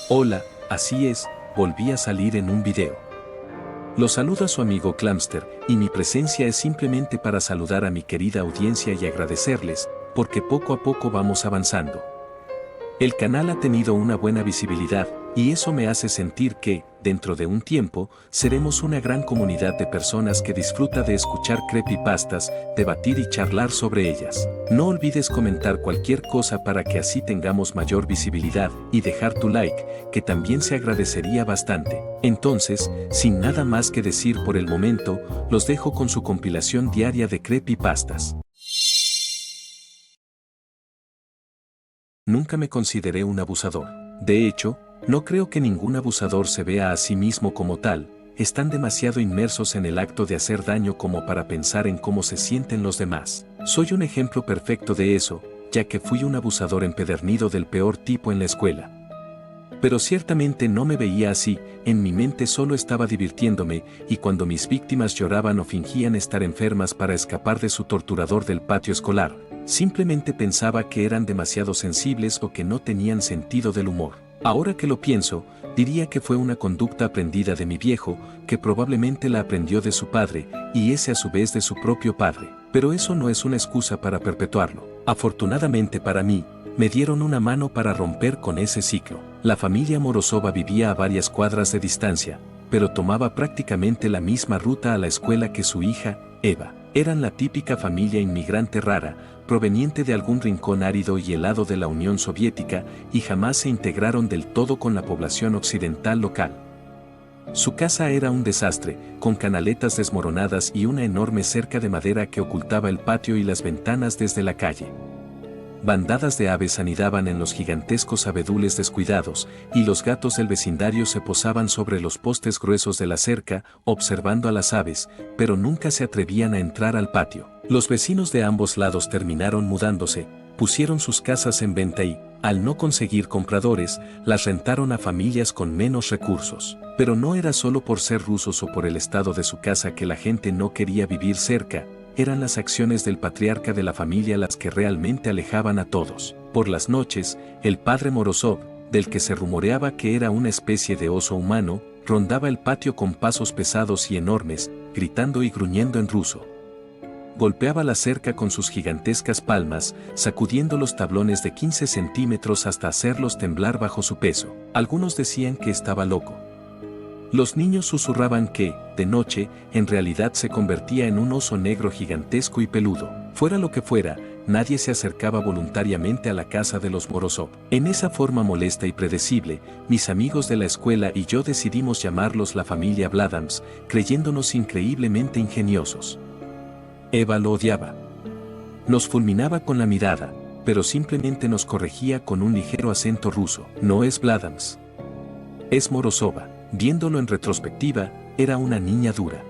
Hola, así es, volví a salir en un video. Lo saluda su amigo Clamster, y mi presencia es simplemente para saludar a mi querida audiencia y agradecerles, porque poco a poco vamos avanzando. El canal ha tenido una buena visibilidad, y eso me hace sentir que, dentro de un tiempo, seremos una gran comunidad de personas que disfruta de escuchar creepypastas, debatir y charlar sobre ellas. No olvides comentar cualquier cosa para que así tengamos mayor visibilidad, y dejar tu like, que también se agradecería bastante. Entonces, sin nada más que decir por el momento, los dejo con su compilación diaria de creepypastas. Nunca me consideré un abusador. De hecho, no creo que ningún abusador se vea a sí mismo como tal, están demasiado inmersos en el acto de hacer daño como para pensar en cómo se sienten los demás. Soy un ejemplo perfecto de eso, ya que fui un abusador empedernido del peor tipo en la escuela. Pero ciertamente no me veía así, en mi mente solo estaba divirtiéndome, y cuando mis víctimas lloraban o fingían estar enfermas para escapar de su torturador del patio escolar, simplemente pensaba que eran demasiado sensibles o que no tenían sentido del humor. Ahora que lo pienso, diría que fue una conducta aprendida de mi viejo, que probablemente la aprendió de su padre, y ese a su vez de su propio padre. Pero eso no es una excusa para perpetuarlo. Afortunadamente para mí, me dieron una mano para romper con ese ciclo. La familia Morozova vivía a varias cuadras de distancia, pero tomaba prácticamente la misma ruta a la escuela que su hija, Eva. Eran la típica familia inmigrante rara, proveniente de algún rincón árido y helado de la Unión Soviética, y jamás se integraron del todo con la población occidental local. Su casa era un desastre, con canaletas desmoronadas y una enorme cerca de madera que ocultaba el patio y las ventanas desde la calle. Bandadas de aves anidaban en los gigantescos abedules descuidados, y los gatos del vecindario se posaban sobre los postes gruesos de la cerca, observando a las aves, pero nunca se atrevían a entrar al patio. Los vecinos de ambos lados terminaron mudándose, pusieron sus casas en venta y, al no conseguir compradores, las rentaron a familias con menos recursos. Pero no era solo por ser rusos o por el estado de su casa que la gente no quería vivir cerca. Eran las acciones del patriarca de la familia las que realmente alejaban a todos. Por las noches, el padre Morozov, del que se rumoreaba que era una especie de oso humano, rondaba el patio con pasos pesados y enormes, gritando y gruñendo en ruso. Golpeaba la cerca con sus gigantescas palmas, sacudiendo los tablones de 15 centímetros hasta hacerlos temblar bajo su peso. Algunos decían que estaba loco. Los niños susurraban que, de noche, en realidad se convertía en un oso negro gigantesco y peludo. Fuera lo que fuera, nadie se acercaba voluntariamente a la casa de los Morozov. En esa forma molesta y predecible, mis amigos de la escuela y yo decidimos llamarlos la familia Vladams, creyéndonos increíblemente ingeniosos. Eva lo odiaba. Nos fulminaba con la mirada, pero simplemente nos corregía con un ligero acento ruso. No es Vladams. Es Morozova. Viéndolo en retrospectiva, era una niña dura.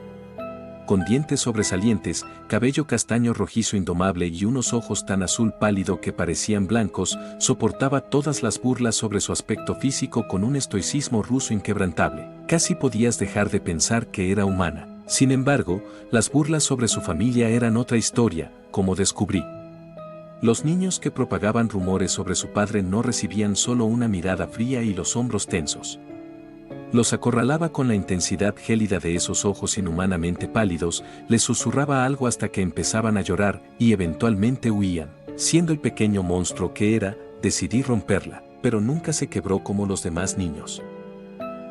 Con dientes sobresalientes, cabello castaño rojizo indomable y unos ojos tan azul pálido que parecían blancos, soportaba todas las burlas sobre su aspecto físico con un estoicismo ruso inquebrantable. Casi podías dejar de pensar que era humana. Sin embargo, las burlas sobre su familia eran otra historia, como descubrí. Los niños que propagaban rumores sobre su padre no recibían solo una mirada fría y los hombros tensos. Los acorralaba con la intensidad gélida de esos ojos inhumanamente pálidos, les susurraba algo hasta que empezaban a llorar y eventualmente huían. Siendo el pequeño monstruo que era, decidí romperla, pero nunca se quebró como los demás niños.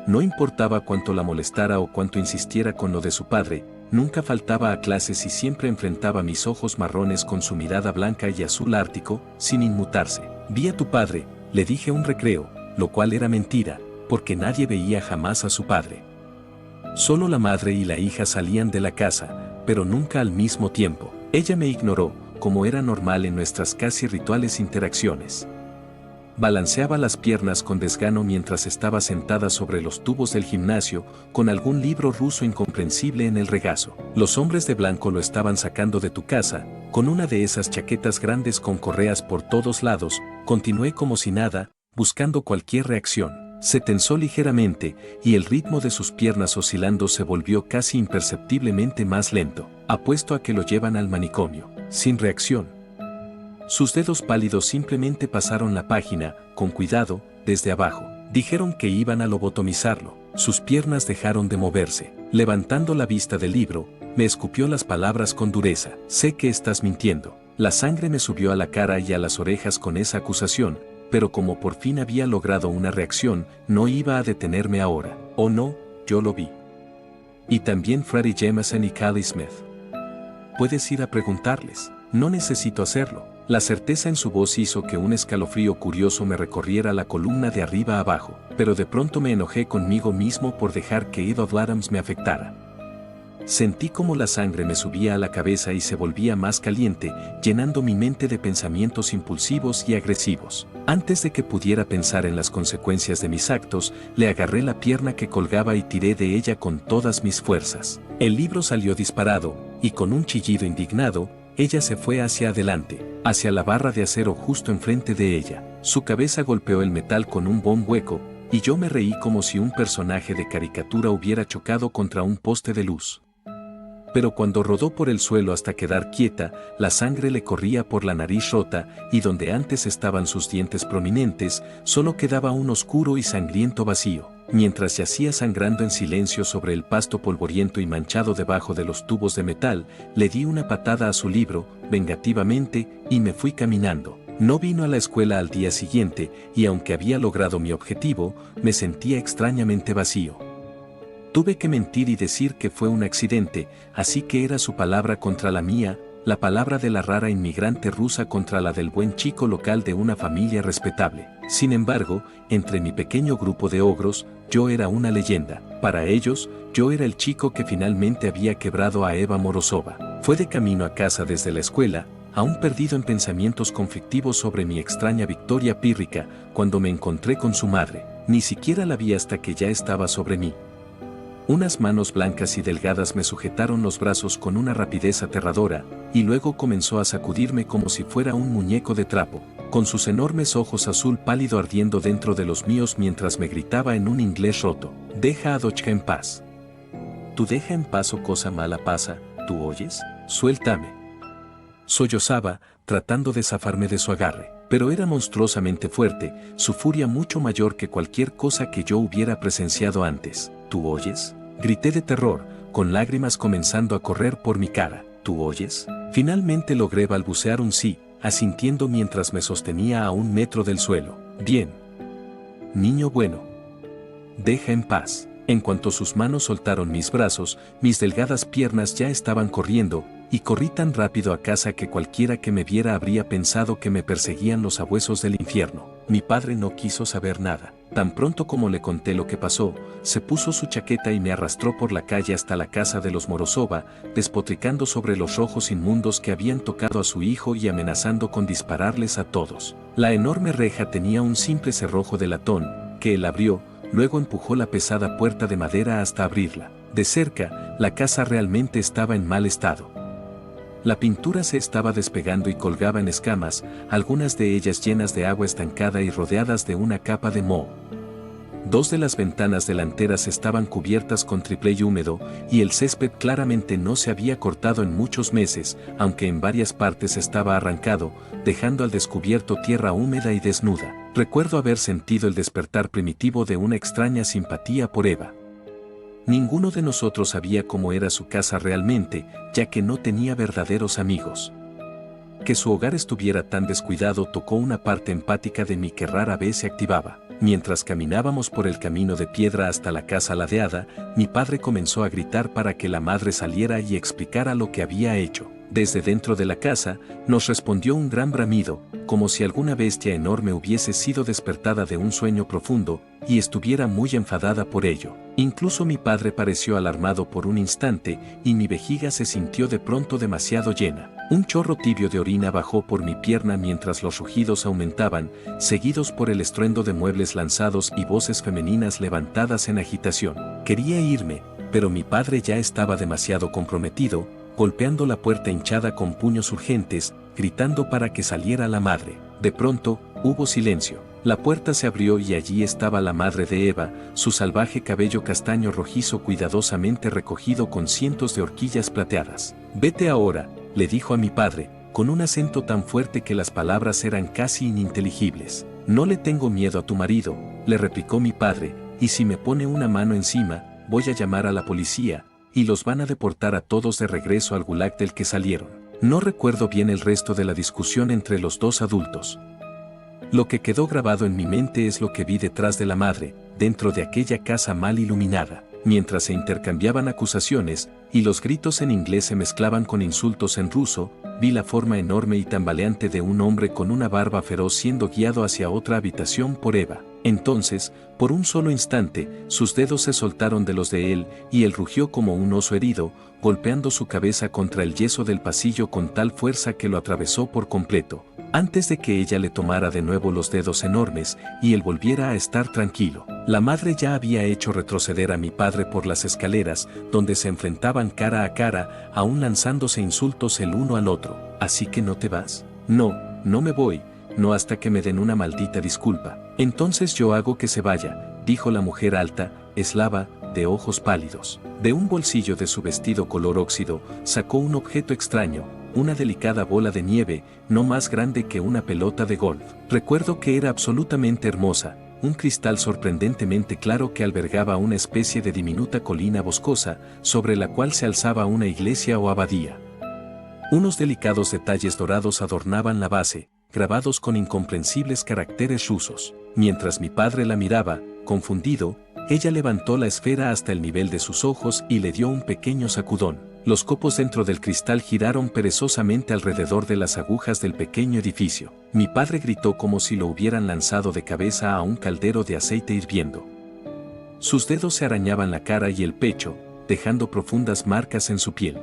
No importaba cuánto la molestara o cuánto insistiera con lo de su padre, nunca faltaba a clases y siempre enfrentaba mis ojos marrones con su mirada blanca y azul ártico, sin inmutarse. Vi a tu padre, le dije un recreo, lo cual era mentira, porque nadie veía jamás a su padre. Solo la madre y la hija salían de la casa, pero nunca al mismo tiempo. Ella me ignoró, como era normal en nuestras casi rituales interacciones. Balanceaba las piernas con desgano mientras estaba sentada sobre los tubos del gimnasio, con algún libro ruso incomprensible en el regazo. Los hombres de blanco lo estaban sacando de tu casa, con una de esas chaquetas grandes con correas por todos lados. Continué como si nada, buscando cualquier reacción. Se tensó ligeramente, y el ritmo de sus piernas oscilando se volvió casi imperceptiblemente más lento. Apuesto a que lo llevan al manicomio. Sin reacción. Sus dedos pálidos simplemente pasaron la página, con cuidado, desde abajo. Dijeron que iban a lobotomizarlo. Sus piernas dejaron de moverse. Levantando la vista del libro, me escupió las palabras con dureza. Sé que estás mintiendo. La sangre me subió a la cara y a las orejas con esa acusación, pero como por fin había logrado una reacción, no iba a detenerme ahora. Oh no, yo lo vi. Y también Freddie Jameson y Callie Smith. Puedes ir a preguntarles. No necesito hacerlo. La certeza en su voz hizo que un escalofrío curioso me recorriera la columna de arriba a abajo, pero de pronto me enojé conmigo mismo por dejar que Edward Adams me afectara. Sentí como la sangre me subía a la cabeza y se volvía más caliente, llenando mi mente de pensamientos impulsivos y agresivos. Antes de que pudiera pensar en las consecuencias de mis actos, le agarré la pierna que colgaba y tiré de ella con todas mis fuerzas. El libro salió disparado, y con un chillido indignado, ella se fue hacia adelante, hacia la barra de acero justo enfrente de ella. Su cabeza golpeó el metal con un buen hueco, y yo me reí como si un personaje de caricatura hubiera chocado contra un poste de luz. Pero cuando rodó por el suelo hasta quedar quieta, la sangre le corría por la nariz rota y donde antes estaban sus dientes prominentes, solo quedaba un oscuro y sangriento vacío. Mientras yacía sangrando en silencio sobre el pasto polvoriento y manchado debajo de los tubos de metal, le di una patada a su libro, vengativamente, y me fui caminando. No vino a la escuela al día siguiente, y aunque había logrado mi objetivo, me sentía extrañamente vacío. Tuve que mentir y decir que fue un accidente, así que era su palabra contra la mía, la palabra de la rara inmigrante rusa contra la del buen chico local de una familia respetable. Sin embargo, entre mi pequeño grupo de ogros, yo era una leyenda. Para ellos, yo era el chico que finalmente había quebrado a Eva Morozova. Fue de camino a casa desde la escuela, aún perdido en pensamientos conflictivos sobre mi extraña victoria pírrica, cuando me encontré con su madre. Ni siquiera la vi hasta que ya estaba sobre mí. Unas manos blancas y delgadas me sujetaron los brazos con una rapidez aterradora, y luego comenzó a sacudirme como si fuera un muñeco de trapo, con sus enormes ojos azul pálido ardiendo dentro de los míos mientras me gritaba en un inglés roto: «Deja a Dodge en paz. Tú deja en paz o cosa mala pasa, ¿tú oyes? Suéltame». Sollozaba, tratando de zafarme de su agarre, pero era monstruosamente fuerte, su furia mucho mayor que cualquier cosa que yo hubiera presenciado antes. ¿Tú oyes? Grité de terror, con lágrimas comenzando a correr por mi cara. ¿Tú oyes? Finalmente logré balbucear un sí, asintiendo mientras me sostenía a 1 metro del suelo. Bien. Niño bueno. Deja en paz. En cuanto sus manos soltaron mis brazos, mis delgadas piernas ya estaban corriendo, y corrí tan rápido a casa que cualquiera que me viera habría pensado que me perseguían los sabuesos del infierno. Mi padre no quiso saber nada. Tan pronto como le conté lo que pasó, se puso su chaqueta y me arrastró por la calle hasta la casa de los Morozova, despotricando sobre los rojos inmundos que habían tocado a su hijo y amenazando con dispararles a todos. La enorme reja tenía un simple cerrojo de latón, que él abrió, luego empujó la pesada puerta de madera hasta abrirla. De cerca, la casa realmente estaba en mal estado. La pintura se estaba despegando y colgaba en escamas, algunas de ellas llenas de agua estancada y rodeadas de una capa de moho. 2 de las ventanas delanteras estaban cubiertas con tripley húmedo, y el césped claramente no se había cortado en muchos meses, aunque en varias partes estaba arrancado, dejando al descubierto tierra húmeda y desnuda. Recuerdo haber sentido el despertar primitivo de una extraña simpatía por Eva. Ninguno de nosotros sabía cómo era su casa realmente, ya que no tenía verdaderos amigos. Que su hogar estuviera tan descuidado tocó una parte empática de mí que rara vez se activaba. Mientras caminábamos por el camino de piedra hasta la casa ladeada, mi padre comenzó a gritar para que la madre saliera y explicara lo que había hecho. Desde dentro de la casa, nos respondió un gran bramido, como si alguna bestia enorme hubiese sido despertada de un sueño profundo, y estuviera muy enfadada por ello. Incluso mi padre pareció alarmado por un instante, y mi vejiga se sintió de pronto demasiado llena. Un chorro tibio de orina bajó por mi pierna mientras los rugidos aumentaban, seguidos por el estruendo de muebles lanzados y voces femeninas levantadas en agitación. Quería irme, pero mi padre ya estaba demasiado comprometido, golpeando la puerta hinchada con puños urgentes, gritando para que saliera la madre. De pronto, hubo silencio. La puerta se abrió y allí estaba la madre de Eva, su salvaje cabello castaño rojizo cuidadosamente recogido con cientos de horquillas plateadas. «Vete ahora», le dijo a mi padre, con un acento tan fuerte que las palabras eran casi ininteligibles. «No le tengo miedo a tu marido», le replicó mi padre, y si me pone una mano encima, voy a llamar a la policía, y los van a deportar a todos de regreso al gulag del que salieron. No recuerdo bien el resto de la discusión entre los dos adultos. Lo que quedó grabado en mi mente es lo que vi detrás de la madre, dentro de aquella casa mal iluminada. Mientras se intercambiaban acusaciones, y los gritos en inglés se mezclaban con insultos en ruso, vi la forma enorme y tambaleante de un hombre con una barba feroz siendo guiado hacia otra habitación por Eva. Entonces, por un solo instante, sus dedos se soltaron de los de él, y él rugió como un oso herido, golpeando su cabeza contra el yeso del pasillo con tal fuerza que lo atravesó por completo, antes de que ella le tomara de nuevo los dedos enormes, y él volviera a estar tranquilo. La madre ya había hecho retroceder a mi padre por las escaleras, donde se enfrentaban cara a cara, aún lanzándose insultos el uno al otro. ¿Así que no te vas? No, no me voy, no hasta que me den una maldita disculpa. Entonces yo hago que se vaya, dijo la mujer alta, eslava, de ojos pálidos. De un bolsillo de su vestido color óxido, sacó un objeto extraño, una delicada bola de nieve, no más grande que una pelota de golf. Recuerdo que era absolutamente hermosa, un cristal sorprendentemente claro que albergaba una especie de diminuta colina boscosa, sobre la cual se alzaba una iglesia o abadía. Unos delicados detalles dorados adornaban la base, grabados con incomprensibles caracteres rusos. Mientras mi padre la miraba, confundido, ella levantó la esfera hasta el nivel de sus ojos y le dio un pequeño sacudón. Los copos dentro del cristal giraron perezosamente alrededor de las agujas del pequeño edificio. Mi padre gritó como si lo hubieran lanzado de cabeza a un caldero de aceite hirviendo. Sus dedos se arañaban la cara y el pecho, dejando profundas marcas en su piel.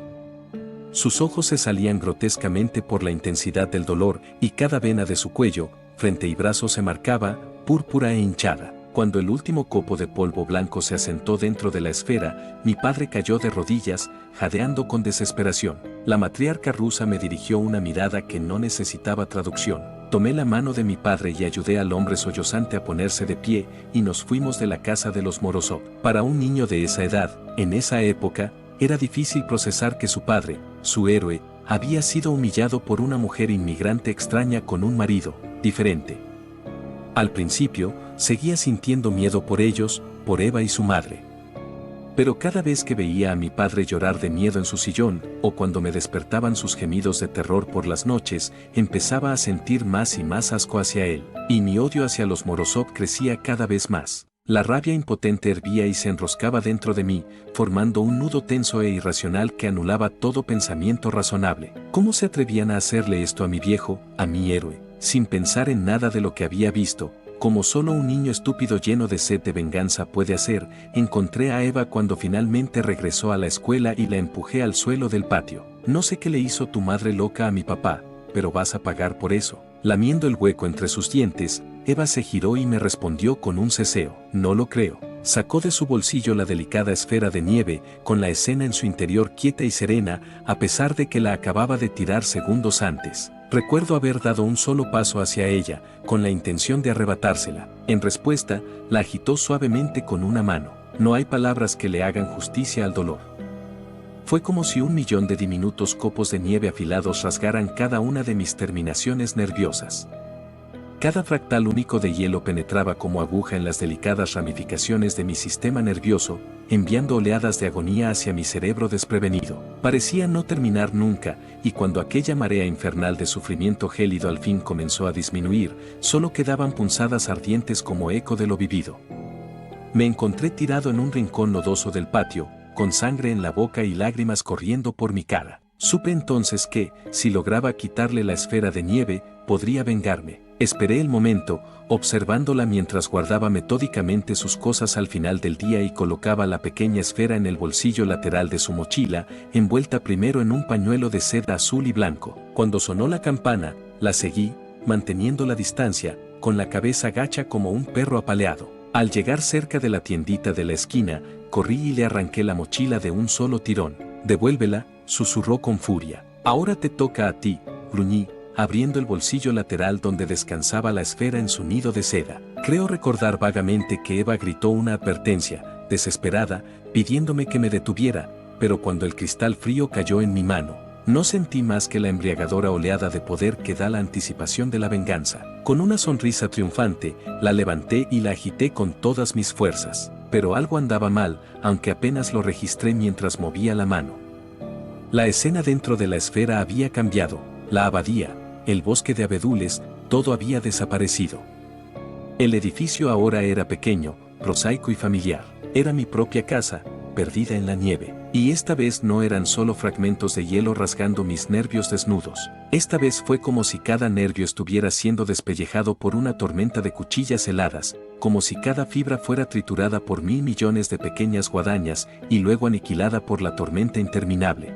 Sus ojos se salían grotescamente por la intensidad del dolor y cada vena de su cuello, frente y brazo se marcaba, púrpura e hinchada. Cuando el último copo de polvo blanco se asentó dentro de la esfera, mi padre cayó de rodillas, jadeando con desesperación. La matriarca rusa me dirigió una mirada que no necesitaba traducción. Tomé la mano de mi padre y ayudé al hombre sollozante a ponerse de pie, y nos fuimos de la casa de los Morozov. Para un niño de esa edad, en esa época, era difícil procesar que su padre, su héroe, había sido humillado por una mujer inmigrante extraña con un marido diferente. Al principio, seguía sintiendo miedo por ellos, por Eva y su madre. Pero cada vez que veía a mi padre llorar de miedo en su sillón, o cuando me despertaban sus gemidos de terror por las noches, empezaba a sentir más y más asco hacia él, y mi odio hacia los Morozov crecía cada vez más. La rabia impotente hervía y se enroscaba dentro de mí, formando un nudo tenso e irracional que anulaba todo pensamiento razonable. ¿Cómo se atrevían a hacerle esto a mi viejo, a mi héroe? Sin pensar en nada de lo que había visto, como solo un niño estúpido lleno de sed de venganza puede hacer, encontré a Eva cuando finalmente regresó a la escuela y la empujé al suelo del patio. No sé qué le hizo tu madre loca a mi papá, pero vas a pagar por eso. Lamiendo el hueco entre sus dientes, Eva se giró y me respondió con un ceseo. No lo creo. Sacó de su bolsillo la delicada esfera de nieve, con la escena en su interior quieta y serena, a pesar de que la acababa de tirar segundos antes. Recuerdo haber dado un solo paso hacia ella, con la intención de arrebatársela. En respuesta, la agitó suavemente con una mano. No hay palabras que le hagan justicia al dolor. Fue como si 1.000.000 de diminutos copos de nieve afilados rasgaran cada una de mis terminaciones nerviosas. Cada fractal único de hielo penetraba como aguja en las delicadas ramificaciones de mi sistema nervioso, enviando oleadas de agonía hacia mi cerebro desprevenido. Parecía no terminar nunca, y cuando aquella marea infernal de sufrimiento gélido al fin comenzó a disminuir, solo quedaban punzadas ardientes como eco de lo vivido. Me encontré tirado en un rincón lodoso del patio, con sangre en la boca y lágrimas corriendo por mi cara. Supe entonces que, si lograba quitarle la esfera de nieve, podría vengarme. Esperé el momento, observándola mientras guardaba metódicamente sus cosas al final del día y colocaba la pequeña esfera en el bolsillo lateral de su mochila, envuelta primero en un pañuelo de seda azul y blanco. Cuando sonó la campana, la seguí, manteniendo la distancia, con la cabeza gacha como un perro apaleado. Al llegar cerca de la tiendita de la esquina, corrí y le arranqué la mochila de un solo tirón. «Devuélvela», susurró con furia. «Ahora te toca a ti», gruñí, abriendo el bolsillo lateral donde descansaba la esfera en su nido de seda. Creo recordar vagamente que Eva gritó una advertencia, desesperada, pidiéndome que me detuviera, pero cuando el cristal frío cayó en mi mano, No sentí más que la embriagadora oleada de poder que da la anticipación de la venganza. Con una sonrisa triunfante, la levanté y la agité con todas mis fuerzas. Pero algo andaba mal, aunque apenas lo registré mientras movía la mano. La escena dentro de la esfera había cambiado. La abadía, el bosque de abedules, todo había desaparecido. El edificio ahora era pequeño, prosaico y familiar. Era mi propia casa, perdida en la nieve. Y esta vez no eran solo fragmentos de hielo rasgando mis nervios desnudos. Esta vez fue como si cada nervio estuviera siendo despellejado por una tormenta de cuchillas heladas, como si cada fibra fuera triturada por 1000 millones de pequeñas guadañas y luego aniquilada por la tormenta interminable.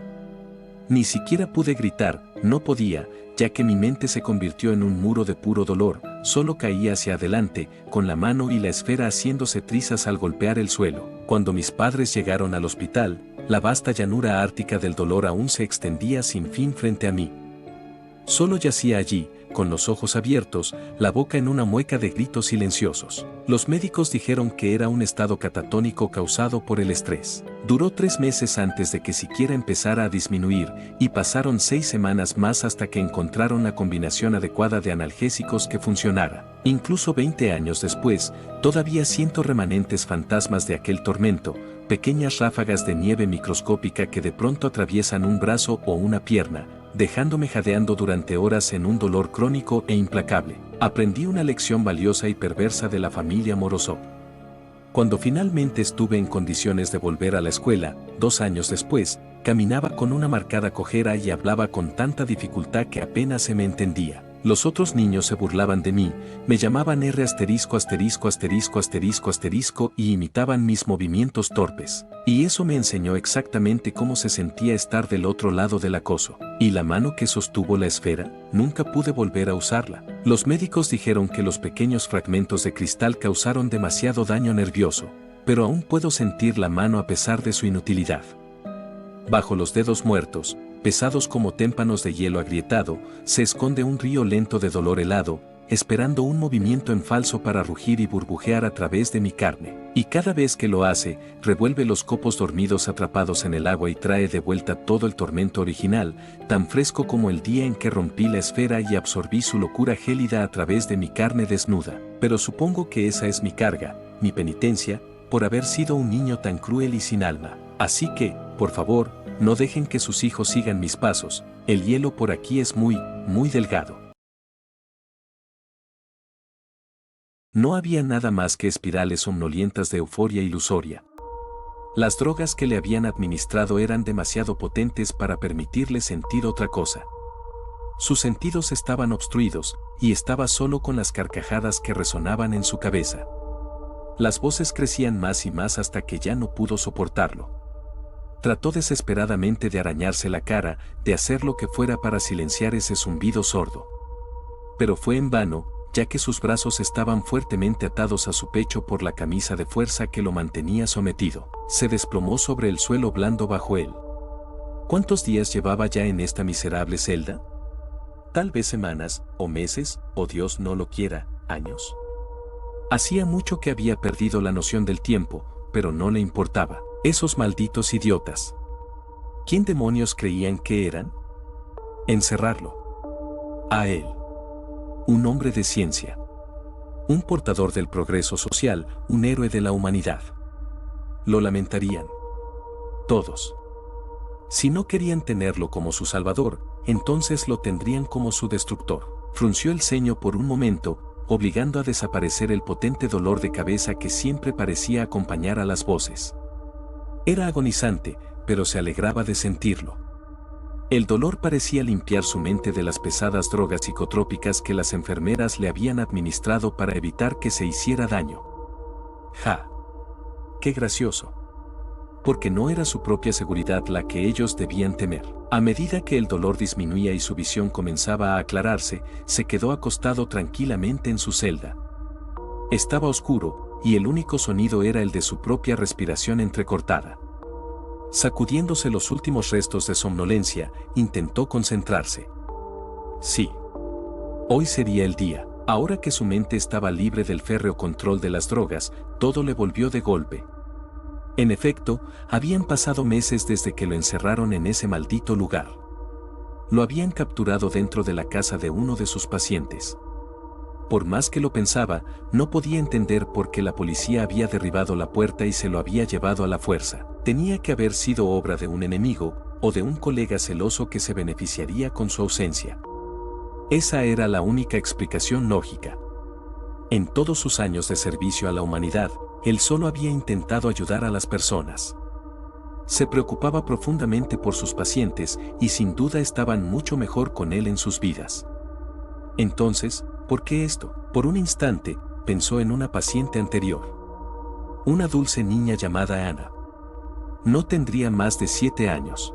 Ni siquiera pude gritar, no podía, ya que mi mente se convirtió en un muro de puro dolor, solo caía hacia adelante, con la mano y la esfera haciéndose trizas al golpear el suelo. Cuando mis padres llegaron al hospital, la vasta llanura ártica del dolor aún se extendía sin fin frente a mí. Solo yacía allí, con los ojos abiertos, la boca en una mueca de gritos silenciosos. Los médicos dijeron que era un estado catatónico causado por el estrés. Duró 3 meses antes de que siquiera empezara a disminuir, y pasaron 6 semanas más hasta que encontraron la combinación adecuada de analgésicos que funcionara. Incluso 20 años después, todavía siento remanentes fantasmas de aquel tormento, pequeñas ráfagas de nieve microscópica que de pronto atraviesan un brazo o una pierna, dejándome jadeando durante horas en un dolor crónico e implacable. Aprendí una lección valiosa y perversa de la familia Morozov. Cuando finalmente estuve en condiciones de volver a la escuela, 2 años después, caminaba con una marcada cojera y hablaba con tanta dificultad que apenas se me entendía. Los otros niños se burlaban de mí, me llamaban R asterisco asterisco asterisco asterisco asterisco y imitaban mis movimientos torpes. Y eso me enseñó exactamente cómo se sentía estar del otro lado del acoso. Y la mano que sostuvo la esfera, nunca pude volver a usarla. Los médicos dijeron que los pequeños fragmentos de cristal causaron demasiado daño nervioso, pero aún puedo sentir la mano a pesar de su inutilidad. Bajo los dedos muertos, pesados como témpanos de hielo agrietado, se esconde un río lento de dolor helado, esperando un movimiento en falso para rugir y burbujear a través de mi carne. Y cada vez que lo hace, revuelve los copos dormidos atrapados en el agua y trae de vuelta todo el tormento original, tan fresco como el día en que rompí la esfera y absorbí su locura gélida a través de mi carne desnuda. Pero supongo que esa es mi carga, mi penitencia, por haber sido un niño tan cruel y sin alma. Así que, por favor, no dejen que sus hijos sigan mis pasos, el hielo por aquí es muy, muy delgado. No había nada más que espirales somnolientas de euforia ilusoria. Las drogas que le habían administrado eran demasiado potentes para permitirle sentir otra cosa. Sus sentidos estaban obstruidos, y estaba solo con las carcajadas que resonaban en su cabeza. Las voces crecían más y más hasta que ya no pudo soportarlo. Trató desesperadamente de arañarse la cara, de hacer lo que fuera para silenciar ese zumbido sordo. Pero fue en vano, ya que sus brazos estaban fuertemente atados a su pecho por la camisa de fuerza que lo mantenía sometido. Se desplomó sobre el suelo blando bajo él. ¿Cuántos días llevaba ya en esta miserable celda? Tal vez semanas, o meses, o Dios no lo quiera, años. Hacía mucho que había perdido la noción del tiempo, pero no le importaba. Esos malditos idiotas. ¿Quién demonios creían que eran? Encerrarlo. A él. Un hombre de ciencia. Un portador del progreso social, un héroe de la humanidad. Lo lamentarían. Todos. Si no querían tenerlo como su salvador, entonces lo tendrían como su destructor. Frunció el ceño por un momento, obligando a desaparecer el potente dolor de cabeza que siempre parecía acompañar a las voces. Era agonizante, pero se alegraba de sentirlo. El dolor parecía limpiar su mente de las pesadas drogas psicotrópicas que las enfermeras le habían administrado para evitar que se hiciera daño. ¡Ja! ¡Qué gracioso! Porque no era su propia seguridad la que ellos debían temer. A medida que el dolor disminuía y su visión comenzaba a aclararse, se quedó acostado tranquilamente en su celda. Estaba oscuro, y el único sonido era el de su propia respiración entrecortada. Sacudiéndose los últimos restos de somnolencia, intentó concentrarse. Sí. Hoy sería el día. Ahora que su mente estaba libre del férreo control de las drogas, todo le volvió de golpe. En efecto, habían pasado meses desde que lo encerraron en ese maldito lugar. Lo habían capturado dentro de la casa de uno de sus pacientes. Por más que lo pensaba, no podía entender por qué la policía había derribado la puerta y se lo había llevado a la fuerza. Tenía que haber sido obra de un enemigo o de un colega celoso que se beneficiaría con su ausencia. Esa era la única explicación lógica. En todos sus años de servicio a la humanidad, él solo había intentado ayudar a las personas. Se preocupaba profundamente por sus pacientes y sin duda estaban mucho mejor con él en sus vidas. Entonces, ¿por qué esto? Por un instante, pensó en una paciente anterior. Una dulce niña llamada Ana. No tendría más de 7 años.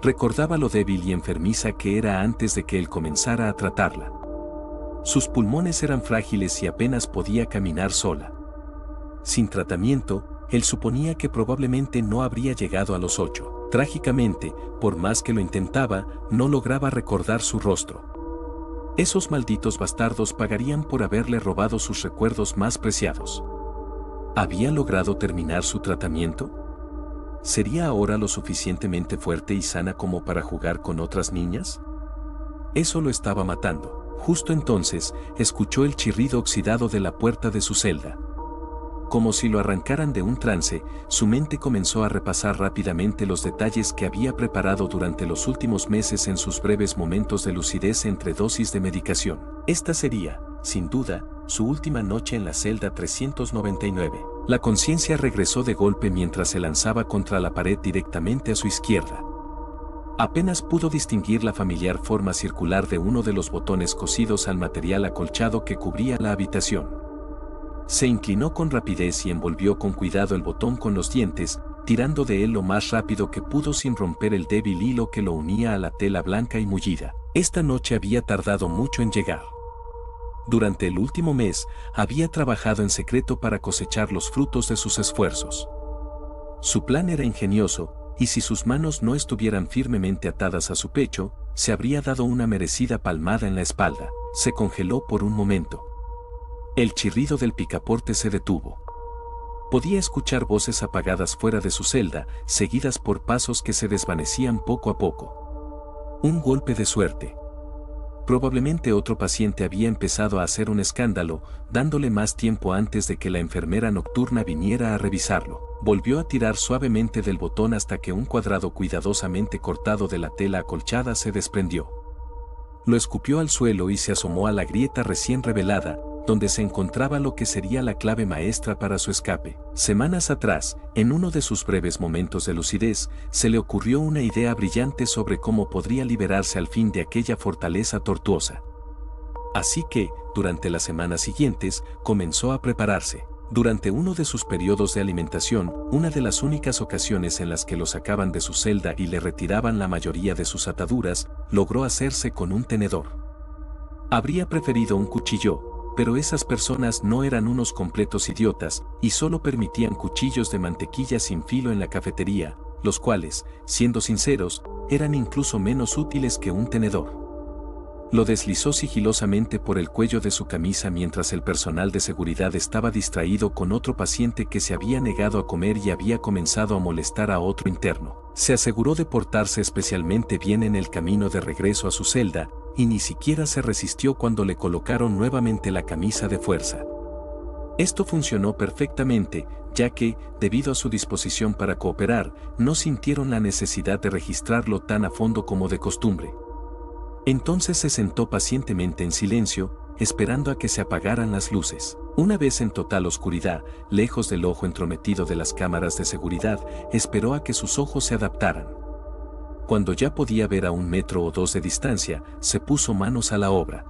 Recordaba lo débil y enfermiza que era antes de que él comenzara a tratarla. Sus pulmones eran frágiles y apenas podía caminar sola. Sin tratamiento, él suponía que probablemente no habría llegado a los 8. Trágicamente, por más que lo intentaba, no lograba recordar su rostro. Esos malditos bastardos pagarían por haberle robado sus recuerdos más preciados. ¿Había logrado terminar su tratamiento? ¿Sería ahora lo suficientemente fuerte y sana como para jugar con otras niñas? Eso lo estaba matando. Justo entonces, escuchó el chirrido oxidado de la puerta de su celda. Como si lo arrancaran de un trance, su mente comenzó a repasar rápidamente los detalles que había preparado durante los últimos meses en sus breves momentos de lucidez entre dosis de medicación. Esta sería, sin duda, su última noche en la celda 399. La conciencia regresó de golpe mientras se lanzaba contra la pared directamente a su izquierda. Apenas pudo distinguir la familiar forma circular de uno de los botones cosidos al material acolchado que cubría la habitación. Se inclinó con rapidez y envolvió con cuidado el botón con los dientes, tirando de él lo más rápido que pudo sin romper el débil hilo que lo unía a la tela blanca y mullida. Esta noche había tardado mucho en llegar. Durante el último mes, había trabajado en secreto para cosechar los frutos de sus esfuerzos. Su plan era ingenioso, y si sus manos no estuvieran firmemente atadas a su pecho, se habría dado una merecida palmada en la espalda. Se congeló por un momento. El chirrido del picaporte se detuvo. Podía escuchar voces apagadas fuera de su celda, seguidas por pasos que se desvanecían poco a poco. Un golpe de suerte. Probablemente otro paciente había empezado a hacer un escándalo, dándole más tiempo antes de que la enfermera nocturna viniera a revisarlo. Volvió a tirar suavemente del botón hasta que un cuadrado cuidadosamente cortado de la tela acolchada se desprendió. Lo escupió al suelo y se asomó a la grieta recién revelada, donde se encontraba lo que sería la clave maestra para su escape. Semanas atrás, en uno de sus breves momentos de lucidez, se le ocurrió una idea brillante sobre cómo podría liberarse al fin de aquella fortaleza tortuosa. Así que, durante las semanas siguientes, comenzó a prepararse. Durante uno de sus periodos de alimentación, una de las únicas ocasiones en las que lo sacaban de su celda y le retiraban la mayoría de sus ataduras, logró hacerse con un tenedor. Habría preferido un cuchillo, pero esas personas no eran unos completos idiotas y solo permitían cuchillos de mantequilla sin filo en la cafetería, los cuales, siendo sinceros, eran incluso menos útiles que un tenedor. Lo deslizó sigilosamente por el cuello de su camisa mientras el personal de seguridad estaba distraído con otro paciente que se había negado a comer y había comenzado a molestar a otro interno. Se aseguró de portarse especialmente bien en el camino de regreso a su celda, y ni siquiera se resistió cuando le colocaron nuevamente la camisa de fuerza. Esto funcionó perfectamente, ya que, debido a su disposición para cooperar, no sintieron la necesidad de registrarlo tan a fondo como de costumbre. Entonces se sentó pacientemente en silencio, esperando a que se apagaran las luces. Una vez en total oscuridad, lejos del ojo entrometido de las cámaras de seguridad, esperó a que sus ojos se adaptaran. Cuando ya podía ver a 1 metro o 2 de distancia, se puso manos a la obra.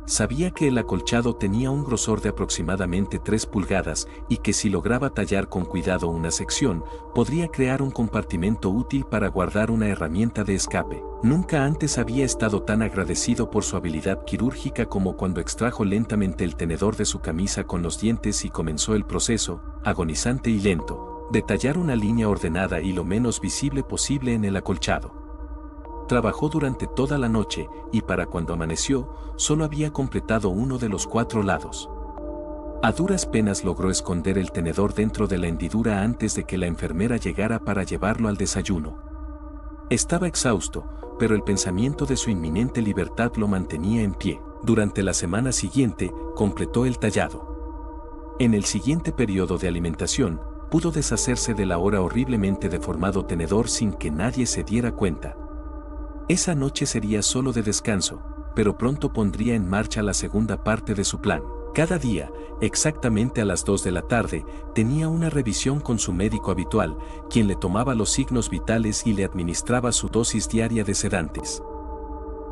Sabía que el acolchado tenía un grosor de aproximadamente 3 pulgadas y que si lograba tallar con cuidado una sección, podría crear un compartimento útil para guardar una herramienta de escape. Nunca antes había estado tan agradecido por su habilidad quirúrgica como cuando extrajo lentamente el tenedor de su camisa con los dientes y comenzó el proceso, agonizante y lento, de tallar una línea ordenada y lo menos visible posible en el acolchado. Trabajó durante toda la noche, y para cuando amaneció, solo había completado uno de los 4 lados. A duras penas logró esconder el tenedor dentro de la hendidura antes de que la enfermera llegara para llevarlo al desayuno. Estaba exhausto, pero el pensamiento de su inminente libertad lo mantenía en pie. Durante la semana siguiente, completó el tallado. En el siguiente periodo de alimentación, pudo deshacerse del ahora horriblemente deformado tenedor sin que nadie se diera cuenta. Esa noche sería solo de descanso, pero pronto pondría en marcha la segunda parte de su plan. Cada día, exactamente a las 2 de la tarde, tenía una revisión con su médico habitual, quien le tomaba los signos vitales y le administraba su dosis diaria de sedantes.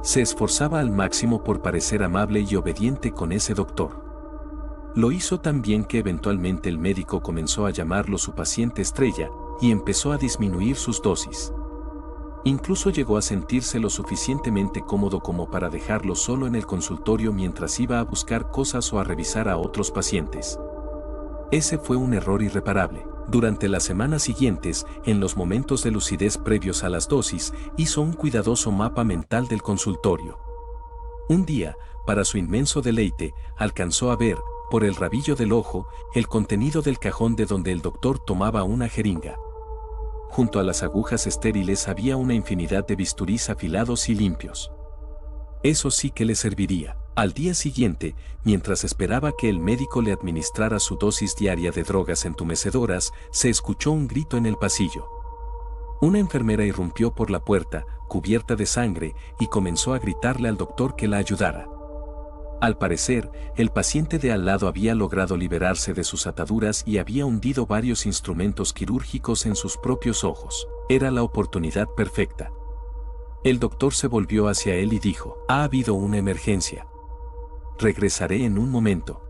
Se esforzaba al máximo por parecer amable y obediente con ese doctor. Lo hizo tan bien que eventualmente el médico comenzó a llamarlo su paciente estrella y empezó a disminuir sus dosis. Incluso llegó a sentirse lo suficientemente cómodo como para dejarlo solo en el consultorio mientras iba a buscar cosas o a revisar a otros pacientes. Ese fue un error irreparable. Durante las semanas siguientes, en los momentos de lucidez previos a las dosis, hizo un cuidadoso mapa mental del consultorio. Un día, para su inmenso deleite, alcanzó a ver, por el rabillo del ojo, el contenido del cajón de donde el doctor tomaba una jeringa. Junto a las agujas estériles había una infinidad de bisturís afilados y limpios. Eso sí que le serviría. Al día siguiente, mientras esperaba que el médico le administrara su dosis diaria de drogas entumecedoras, se escuchó un grito en el pasillo. Una enfermera irrumpió por la puerta, cubierta de sangre, y comenzó a gritarle al doctor que la ayudara. Al parecer, el paciente de al lado había logrado liberarse de sus ataduras y había hundido varios instrumentos quirúrgicos en sus propios ojos. Era la oportunidad perfecta. El doctor se volvió hacia él y dijo: «Ha habido una emergencia. Regresaré en un momento.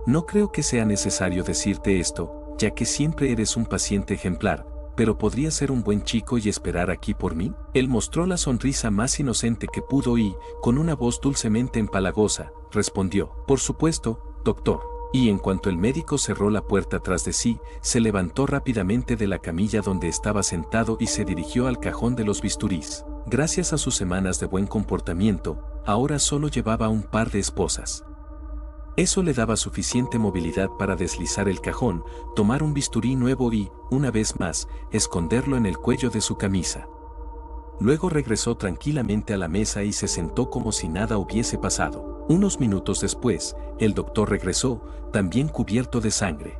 No creo que sea necesario decirte esto, ya que siempre eres un paciente ejemplar, pero ¿podría ser un buen chico y esperar aquí por mí?». Él mostró la sonrisa más inocente que pudo y, con una voz dulcemente empalagosa, respondió: «Por supuesto, doctor». Y en cuanto el médico cerró la puerta tras de sí, se levantó rápidamente de la camilla donde estaba sentado y se dirigió al cajón de los bisturís. Gracias a sus semanas de buen comportamiento, ahora solo llevaba un par de esposas. Eso le daba suficiente movilidad para deslizar el cajón, tomar un bisturí nuevo y, una vez más, esconderlo en el cuello de su camisa. Luego regresó tranquilamente a la mesa y se sentó como si nada hubiese pasado. Unos minutos después, el doctor regresó, también cubierto de sangre.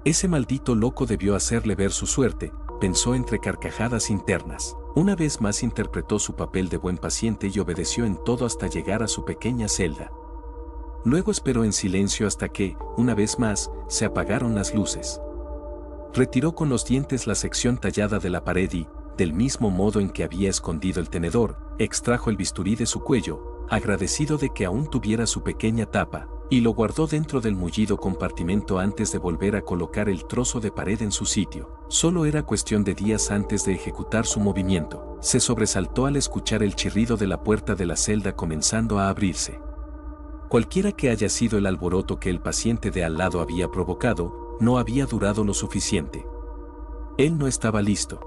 Ese maldito loco debió hacerle ver su suerte, pensó entre carcajadas internas. Una vez más interpretó su papel de buen paciente y obedeció en todo hasta llegar a su pequeña celda. Luego esperó en silencio hasta que, una vez más, se apagaron las luces. Retiró con los dientes la sección tallada de la pared y, del mismo modo en que había escondido el tenedor, extrajo el bisturí de su cuello, agradecido de que aún tuviera su pequeña tapa, y lo guardó dentro del mullido compartimento antes de volver a colocar el trozo de pared en su sitio. Solo era cuestión de días antes de ejecutar su movimiento. Se sobresaltó al escuchar el chirrido de la puerta de la celda comenzando a abrirse. Cualquiera que haya sido el alboroto que el paciente de al lado había provocado, no había durado lo suficiente. Él no estaba listo.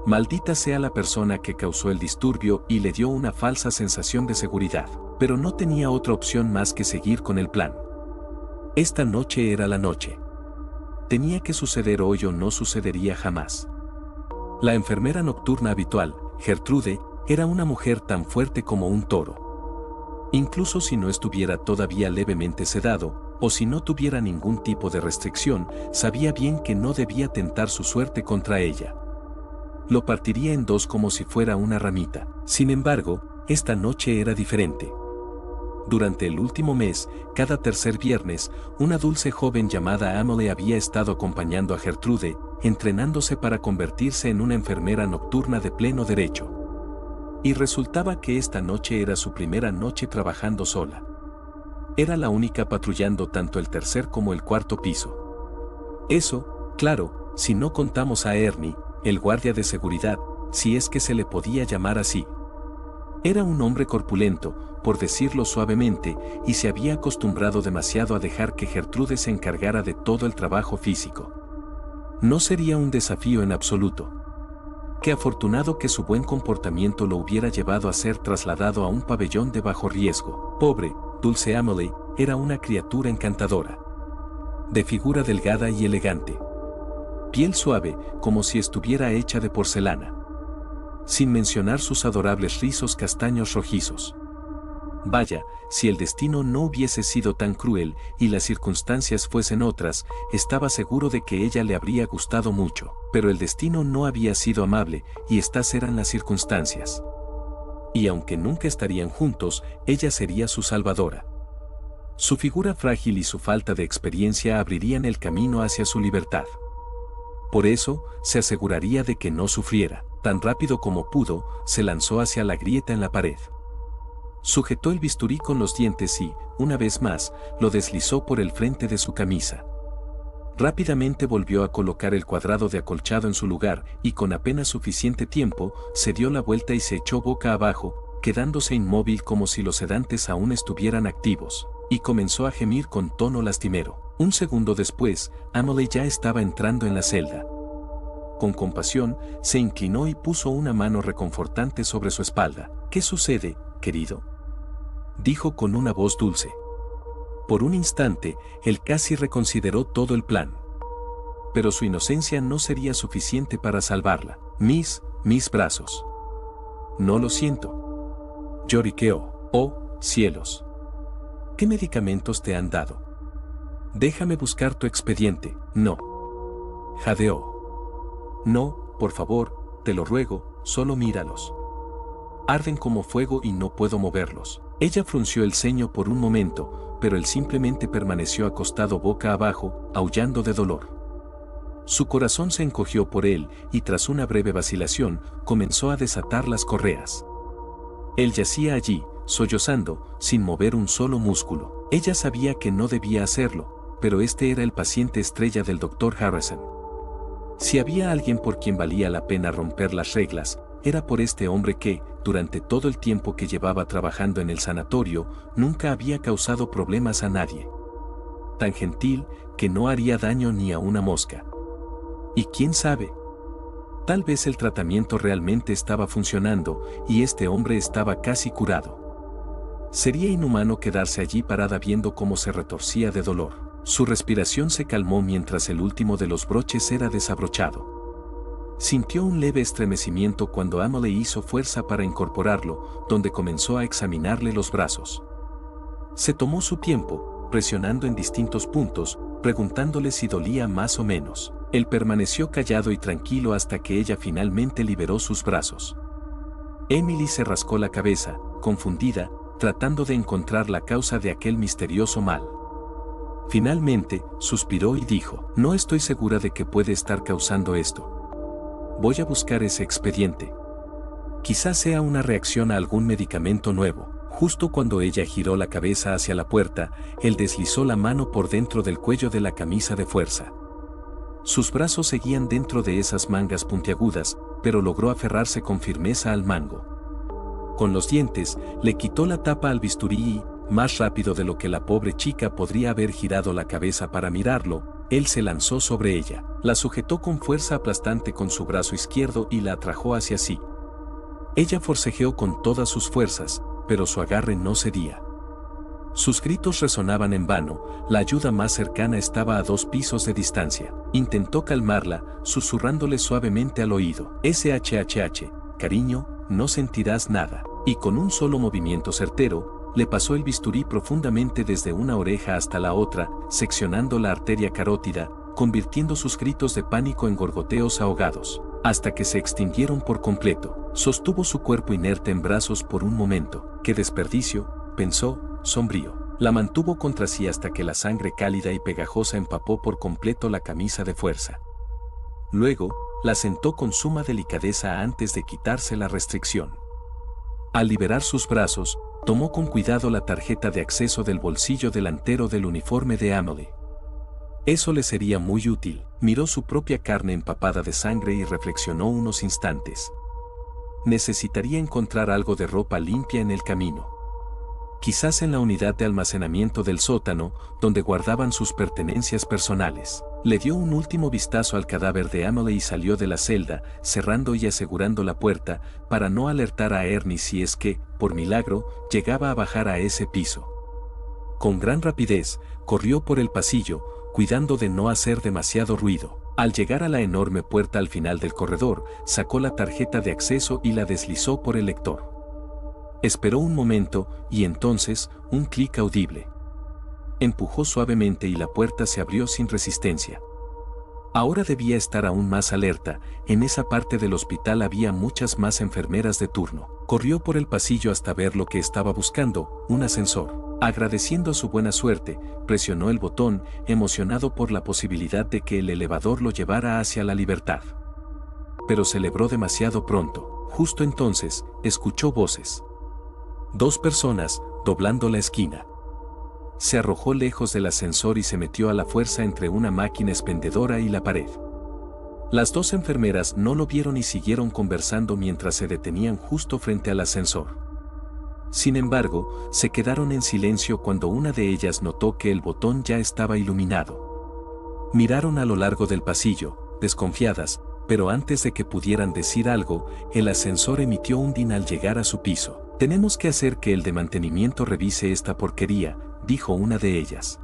Maldita sea la persona que causó el disturbio y le dio una falsa sensación de seguridad, pero no tenía otra opción más que seguir con el plan. Esta noche era la noche. Tenía que suceder hoy o no sucedería jamás. La enfermera nocturna habitual, Gertrude, era una mujer tan fuerte como un toro. Incluso si no estuviera todavía levemente sedado, o si no tuviera ningún tipo de restricción, sabía bien que no debía tentar su suerte contra ella. Lo partiría en dos como si fuera una ramita. Sin embargo, esta noche era diferente. Durante el último mes, cada tercer viernes, una dulce joven llamada Emily había estado acompañando a Gertrude, entrenándose para convertirse en una enfermera nocturna de pleno derecho. Y resultaba que esta noche era su primera noche trabajando sola. Era la única patrullando tanto el tercer como el cuarto piso. Eso, claro, si no contamos a Ernie, el guardia de seguridad, si es que se le podía llamar así. Era un hombre corpulento, por decirlo suavemente, y se había acostumbrado demasiado a dejar que Gertrude se encargara de todo el trabajo físico. No sería un desafío en absoluto. Qué afortunado que su buen comportamiento lo hubiera llevado a ser trasladado a un pabellón de bajo riesgo. Pobre, dulce Emily, era una criatura encantadora. De figura delgada y elegante. Piel suave, como si estuviera hecha de porcelana. sin mencionar sus adorables rizos castaños rojizos. Vaya, si el destino no hubiese sido tan cruel y las circunstancias fuesen otras, estaba seguro de que ella le habría gustado mucho. Pero el destino no había sido amable y estas eran las circunstancias. Y aunque nunca estarían juntos, ella sería su salvadora. Su figura frágil y su falta de experiencia abrirían el camino hacia su libertad. Por eso, se aseguraría de que no sufriera. Tan rápido como pudo, se lanzó hacia la grieta en la pared. Sujetó el bisturí con los dientes y, una vez más, lo deslizó por el frente de su camisa. Rápidamente volvió a colocar el cuadrado de acolchado en su lugar y con apenas suficiente tiempo, se dio la vuelta y se echó boca abajo, quedándose inmóvil como si los sedantes aún estuvieran activos, y comenzó a gemir con tono lastimero. Un segundo después, Amelie ya estaba entrando en la celda. Con compasión, se inclinó y puso una mano reconfortante sobre su espalda. «¿Qué sucede, querido?», dijo con una voz dulce. Por un instante, él casi reconsideró todo el plan. Pero su inocencia no sería suficiente para salvarla. Mis brazos. No lo siento. Lloriqueó. Oh, cielos. ¿Qué medicamentos te han dado? Déjame buscar tu expediente. No. Jadeó. No, por favor, te lo ruego, solo míralos. Arden como fuego y no puedo moverlos. Ella frunció el ceño por un momento, pero él simplemente permaneció acostado boca abajo, aullando de dolor. Su corazón se encogió por él y tras una breve vacilación, comenzó a desatar las correas. Él yacía allí, sollozando, sin mover un solo músculo. Ella sabía que no debía hacerlo, pero este era el paciente estrella del Dr. Harrison. Si había alguien por quien valía la pena romper las reglas, era por este hombre que, durante todo el tiempo que llevaba trabajando en el sanatorio, nunca había causado problemas a nadie. Tan gentil, que no haría daño ni a una mosca. Y quién sabe, tal vez el tratamiento realmente estaba funcionando y este hombre estaba casi curado. Sería inhumano quedarse allí parada viendo cómo se retorcía de dolor. Su respiración se calmó mientras el último de los broches era desabrochado. Sintió un leve estremecimiento cuando Amelie hizo fuerza para incorporarlo, donde comenzó a examinarle los brazos. Se tomó su tiempo, presionando en distintos puntos, preguntándole si dolía más o menos. Él permaneció callado y tranquilo hasta que ella finalmente liberó sus brazos. Emily se rascó la cabeza, confundida, tratando de encontrar la causa de aquel misterioso mal. Finalmente, suspiró y dijo, «No estoy segura de que puede estar causando esto. Voy a buscar ese expediente. Quizás sea una reacción a algún medicamento nuevo». Justo cuando ella giró la cabeza hacia la puerta, él deslizó la mano por dentro del cuello de la camisa de fuerza. Sus brazos seguían dentro de esas mangas puntiagudas, pero logró aferrarse con firmeza al mango. Con los dientes, le quitó la tapa al bisturí y, más rápido de lo que la pobre chica podría haber girado la cabeza para mirarlo, él se lanzó sobre ella, la sujetó con fuerza aplastante con su brazo izquierdo y la atrajo hacia sí. Ella forcejeó con todas sus fuerzas, pero su agarre no cedía. Sus gritos resonaban en vano, la ayuda más cercana estaba a 2 pisos de distancia. Intentó calmarla, susurrándole suavemente al oído. «SHHH, cariño, no sentirás nada». Y con un solo movimiento certero, le pasó el bisturí profundamente desde una oreja hasta la otra, seccionando la arteria carótida, convirtiendo sus gritos de pánico en gorgoteos ahogados, hasta que se extinguieron por completo. Sostuvo su cuerpo inerte en brazos por un momento. «Qué desperdicio», pensó, sombrío. La mantuvo contra sí hasta que la sangre cálida y pegajosa empapó por completo la camisa de fuerza. Luego, la sentó con suma delicadeza antes de quitarse la restricción. Al liberar sus brazos, tomó con cuidado la tarjeta de acceso del bolsillo delantero del uniforme de Amelie. Eso le sería muy útil. Miró su propia carne empapada de sangre y reflexionó unos instantes. Necesitaría encontrar algo de ropa limpia en el camino. Quizás en la unidad de almacenamiento del sótano, donde guardaban sus pertenencias personales. Le dio un último vistazo al cadáver de Amelie y salió de la celda, cerrando y asegurando la puerta, para no alertar a Ernie si es que, por milagro, llegaba a bajar a ese piso. Con gran rapidez, corrió por el pasillo, cuidando de no hacer demasiado ruido. Al llegar a la enorme puerta al final del corredor, sacó la tarjeta de acceso y la deslizó por el lector. Esperó un momento y entonces, un clic audible. Empujó suavemente y la puerta se abrió sin resistencia. Ahora debía estar aún más alerta, en esa parte del hospital había muchas más enfermeras de turno. Corrió por el pasillo hasta ver lo que estaba buscando, un ascensor. Agradeciendo su buena suerte, presionó el botón, emocionado por la posibilidad de que el elevador lo llevara hacia la libertad. Pero celebró demasiado pronto. Justo entonces, escuchó voces. 2 personas, doblando la esquina. Se arrojó lejos del ascensor y se metió a la fuerza entre una máquina expendedora y la pared. Las 2 enfermeras no lo vieron y siguieron conversando mientras se detenían justo frente al ascensor. Sin embargo, se quedaron en silencio cuando una de ellas notó que el botón ya estaba iluminado. Miraron a lo largo del pasillo, desconfiadas, pero antes de que pudieran decir algo, el ascensor emitió un din al llegar a su piso. «Tenemos que hacer que el de mantenimiento revise esta porquería», dijo una de ellas.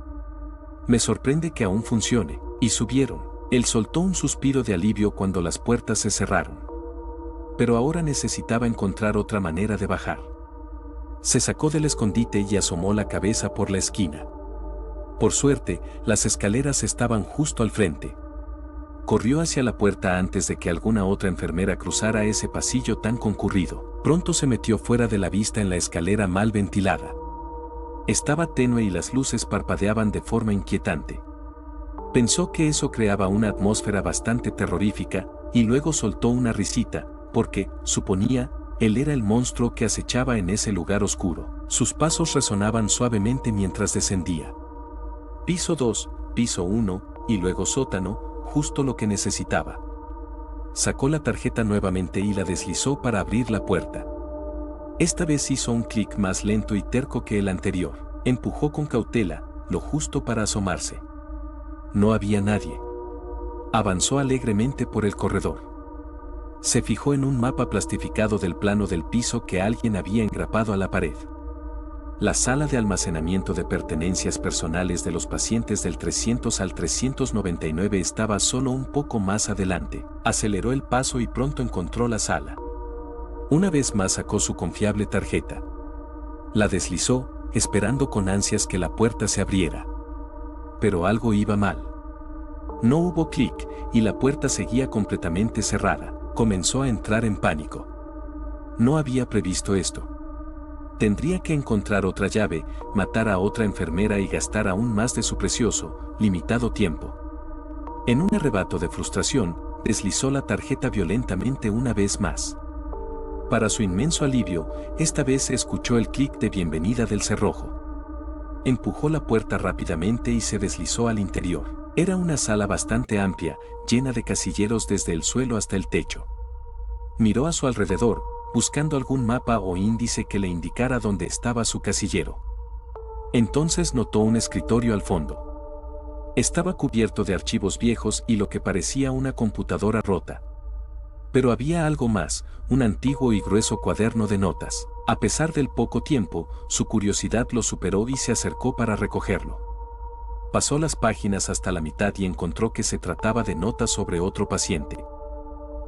«Me sorprende que aún funcione», y subieron. Él soltó un suspiro de alivio cuando las puertas se cerraron. Pero ahora necesitaba encontrar otra manera de bajar. Se sacó del escondite y asomó la cabeza por la esquina. Por suerte, las escaleras estaban justo al frente. Corrió hacia la puerta antes de que alguna otra enfermera cruzara ese pasillo tan concurrido. Pronto se metió fuera de la vista en la escalera mal ventilada. Estaba tenue y las luces parpadeaban de forma inquietante. Pensó que eso creaba una atmósfera bastante terrorífica, y luego soltó una risita, porque, suponía, él era el monstruo que acechaba en ese lugar oscuro. Sus pasos resonaban suavemente mientras descendía. Piso 2, piso 1, y luego sótano, justo lo que necesitaba. Sacó la tarjeta nuevamente y la deslizó para abrir la puerta. Esta vez hizo un clic más lento y terco que el anterior. Empujó con cautela, lo justo para asomarse. No había nadie. Avanzó alegremente por el corredor. Se fijó en un mapa plastificado del plano del piso que alguien había engrapado a la pared. La sala de almacenamiento de pertenencias personales de los pacientes del 300 al 399 estaba solo un poco más adelante. Aceleró el paso y pronto encontró la sala. Una vez más sacó su confiable tarjeta. La deslizó, esperando con ansias que la puerta se abriera. Pero algo iba mal. No hubo clic, y la puerta seguía completamente cerrada. Comenzó a entrar en pánico. No había previsto esto. Tendría que encontrar otra llave, matar a otra enfermera y gastar aún más de su precioso, limitado tiempo. En un arrebato de frustración, deslizó la tarjeta violentamente una vez más. Para su inmenso alivio, esta vez se escuchó el clic de bienvenida del cerrojo. Empujó la puerta rápidamente y se deslizó al interior. Era una sala bastante amplia, llena de casilleros desde el suelo hasta el techo. Miró a su alrededor, buscando algún mapa o índice que le indicara dónde estaba su casillero. Entonces notó un escritorio al fondo. Estaba cubierto de archivos viejos y lo que parecía una computadora rota. Pero había algo más, un antiguo y grueso cuaderno de notas. A pesar del poco tiempo, su curiosidad lo superó y se acercó para recogerlo. Pasó las páginas hasta la mitad y encontró que se trataba de notas sobre otro paciente.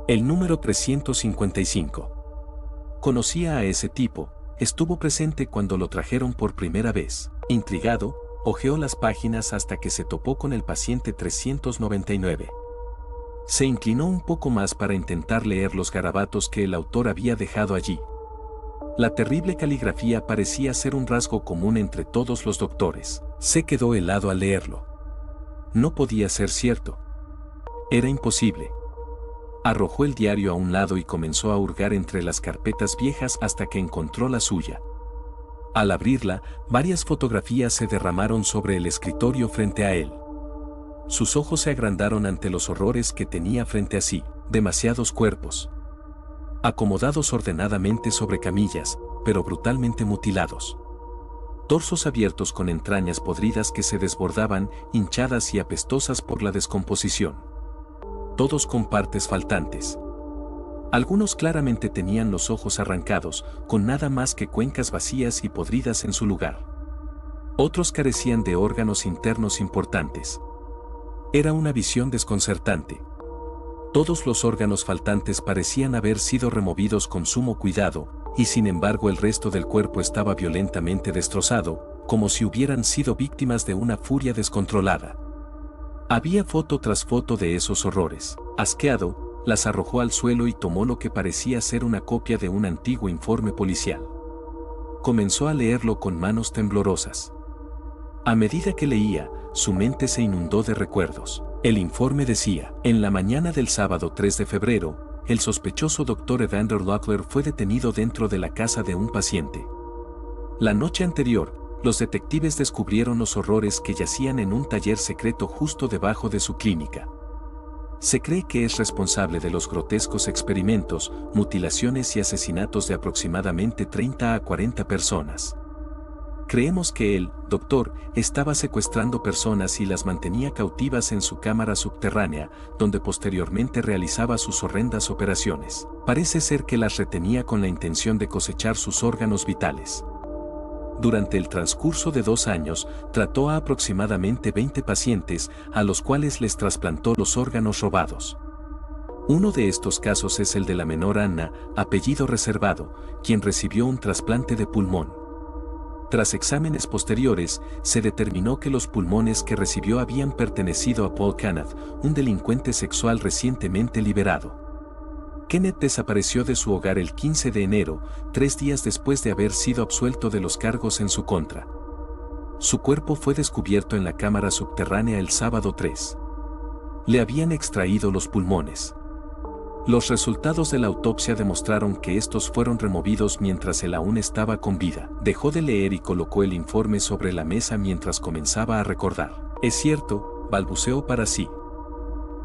El número 355. Conocía a ese tipo, estuvo presente cuando lo trajeron por primera vez. Intrigado, hojeó las páginas hasta que se topó con el paciente 399. Se inclinó un poco más para intentar leer los garabatos que el autor había dejado allí. La terrible caligrafía parecía ser un rasgo común entre todos los doctores. Se quedó helado al leerlo. No podía ser cierto. Era imposible. Arrojó el diario a un lado y comenzó a hurgar entre las carpetas viejas hasta que encontró la suya. Al abrirla, varias fotografías se derramaron sobre el escritorio frente a él. Sus ojos se agrandaron ante los horrores que tenía frente a sí. Demasiados cuerpos. Acomodados ordenadamente sobre camillas, pero brutalmente mutilados. Torsos abiertos con entrañas podridas que se desbordaban, hinchadas y apestosas por la descomposición. Todos con partes faltantes. Algunos claramente tenían los ojos arrancados, con nada más que cuencas vacías y podridas en su lugar. Otros carecían de órganos internos importantes. Era una visión desconcertante. Todos los órganos faltantes parecían haber sido removidos con sumo cuidado, y sin embargo el resto del cuerpo estaba violentamente destrozado, como si hubieran sido víctimas de una furia descontrolada. Había foto tras foto de esos horrores. Asqueado, las arrojó al suelo y tomó lo que parecía ser una copia de un antiguo informe policial. Comenzó a leerlo con manos temblorosas. A medida que leía, su mente se inundó de recuerdos. El informe decía: en la mañana del sábado 3 de febrero, el sospechoso Dr. Evander Locklear fue detenido dentro de la casa de un paciente. La noche anterior, los detectives descubrieron los horrores que yacían en un taller secreto justo debajo de su clínica. Se cree que es responsable de los grotescos experimentos, mutilaciones y asesinatos de aproximadamente 30 a 40 personas. Creemos que el doctor estaba secuestrando personas y las mantenía cautivas en su cámara subterránea, donde posteriormente realizaba sus horrendas operaciones. Parece ser que las retenía con la intención de cosechar sus órganos vitales. Durante el transcurso de 2 años, trató a aproximadamente 20 pacientes, a los cuales les trasplantó los órganos robados. Uno de estos casos es el de la menor Anna, apellido reservado, quien recibió un trasplante de pulmón. Tras exámenes posteriores, se determinó que los pulmones que recibió habían pertenecido a Paul Kenneth, un delincuente sexual recientemente liberado. Kenneth desapareció de su hogar el 15 de enero, 3 días después de haber sido absuelto de los cargos en su contra. Su cuerpo fue descubierto en la cámara subterránea el sábado 3. Le habían extraído los pulmones. Los resultados de la autopsia demostraron que estos fueron removidos mientras él aún estaba con vida. Dejó de leer y colocó el informe sobre la mesa mientras comenzaba a recordar. Es cierto, balbuceó para sí.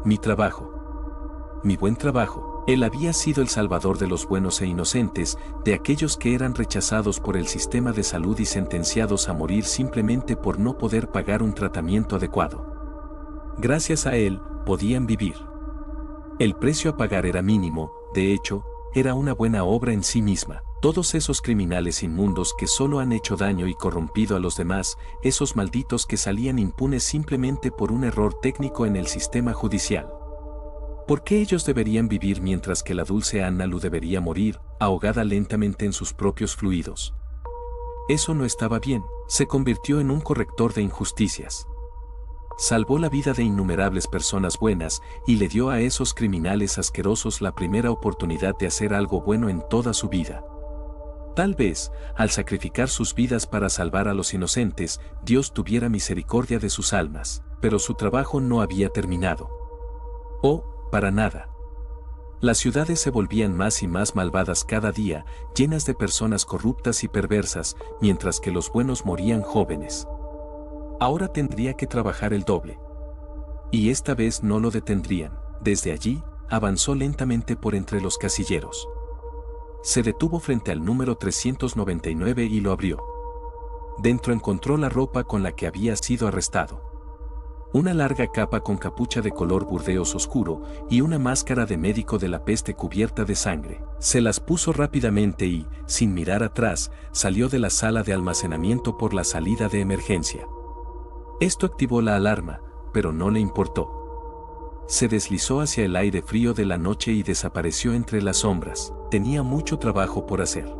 Mi trabajo. Mi buen trabajo. Él había sido el salvador de los buenos e inocentes, de aquellos que eran rechazados por el sistema de salud y sentenciados a morir simplemente por no poder pagar un tratamiento adecuado. Gracias a él, podían vivir. El precio a pagar era mínimo, de hecho, era una buena obra en sí misma. Todos esos criminales inmundos que solo han hecho daño y corrompido a los demás, esos malditos que salían impunes simplemente por un error técnico en el sistema judicial. ¿Por qué ellos deberían vivir mientras que la dulce Anna Lu debería morir, ahogada lentamente en sus propios fluidos? Eso no estaba bien. Se convirtió en un corrector de injusticias. Salvó la vida de innumerables personas buenas y le dio a esos criminales asquerosos la primera oportunidad de hacer algo bueno en toda su vida. Tal vez, al sacrificar sus vidas para salvar a los inocentes, Dios tuviera misericordia de sus almas, pero su trabajo no había terminado. Oh, para nada. Las ciudades se volvían más y más malvadas cada día, llenas de personas corruptas y perversas, mientras que los buenos morían jóvenes. Ahora tendría que trabajar el doble. Y esta vez no lo detendrían. Desde allí, avanzó lentamente por entre los casilleros. Se detuvo frente al número 399 y lo abrió. Dentro encontró la ropa con la que había sido arrestado. Una larga capa con capucha de color burdeos oscuro y una máscara de médico de la peste cubierta de sangre. Se las puso rápidamente y, sin mirar atrás, salió de la sala de almacenamiento por la salida de emergencia. Esto activó la alarma, pero no le importó. Se deslizó hacia el aire frío de la noche y desapareció entre las sombras. Tenía mucho trabajo por hacer.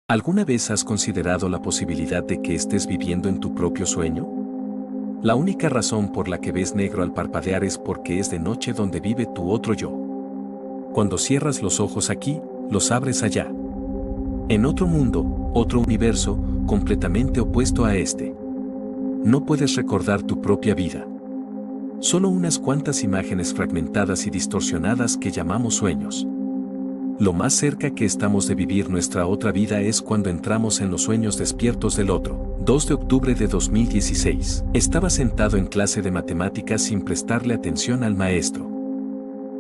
¿Alguna vez has considerado la posibilidad de que estés viviendo en tu propio sueño? La única razón por la que ves negro al parpadear es porque es de noche donde vive tu otro yo. Cuando cierras los ojos aquí, los abres allá. En otro mundo, otro universo, completamente opuesto a este. No puedes recordar tu propia vida. Solo unas cuantas imágenes fragmentadas y distorsionadas que llamamos sueños. Lo más cerca que estamos de vivir nuestra otra vida es cuando entramos en los sueños despiertos del otro. 2 de octubre de 2016. Estaba sentado en clase de matemáticas sin prestarle atención al maestro.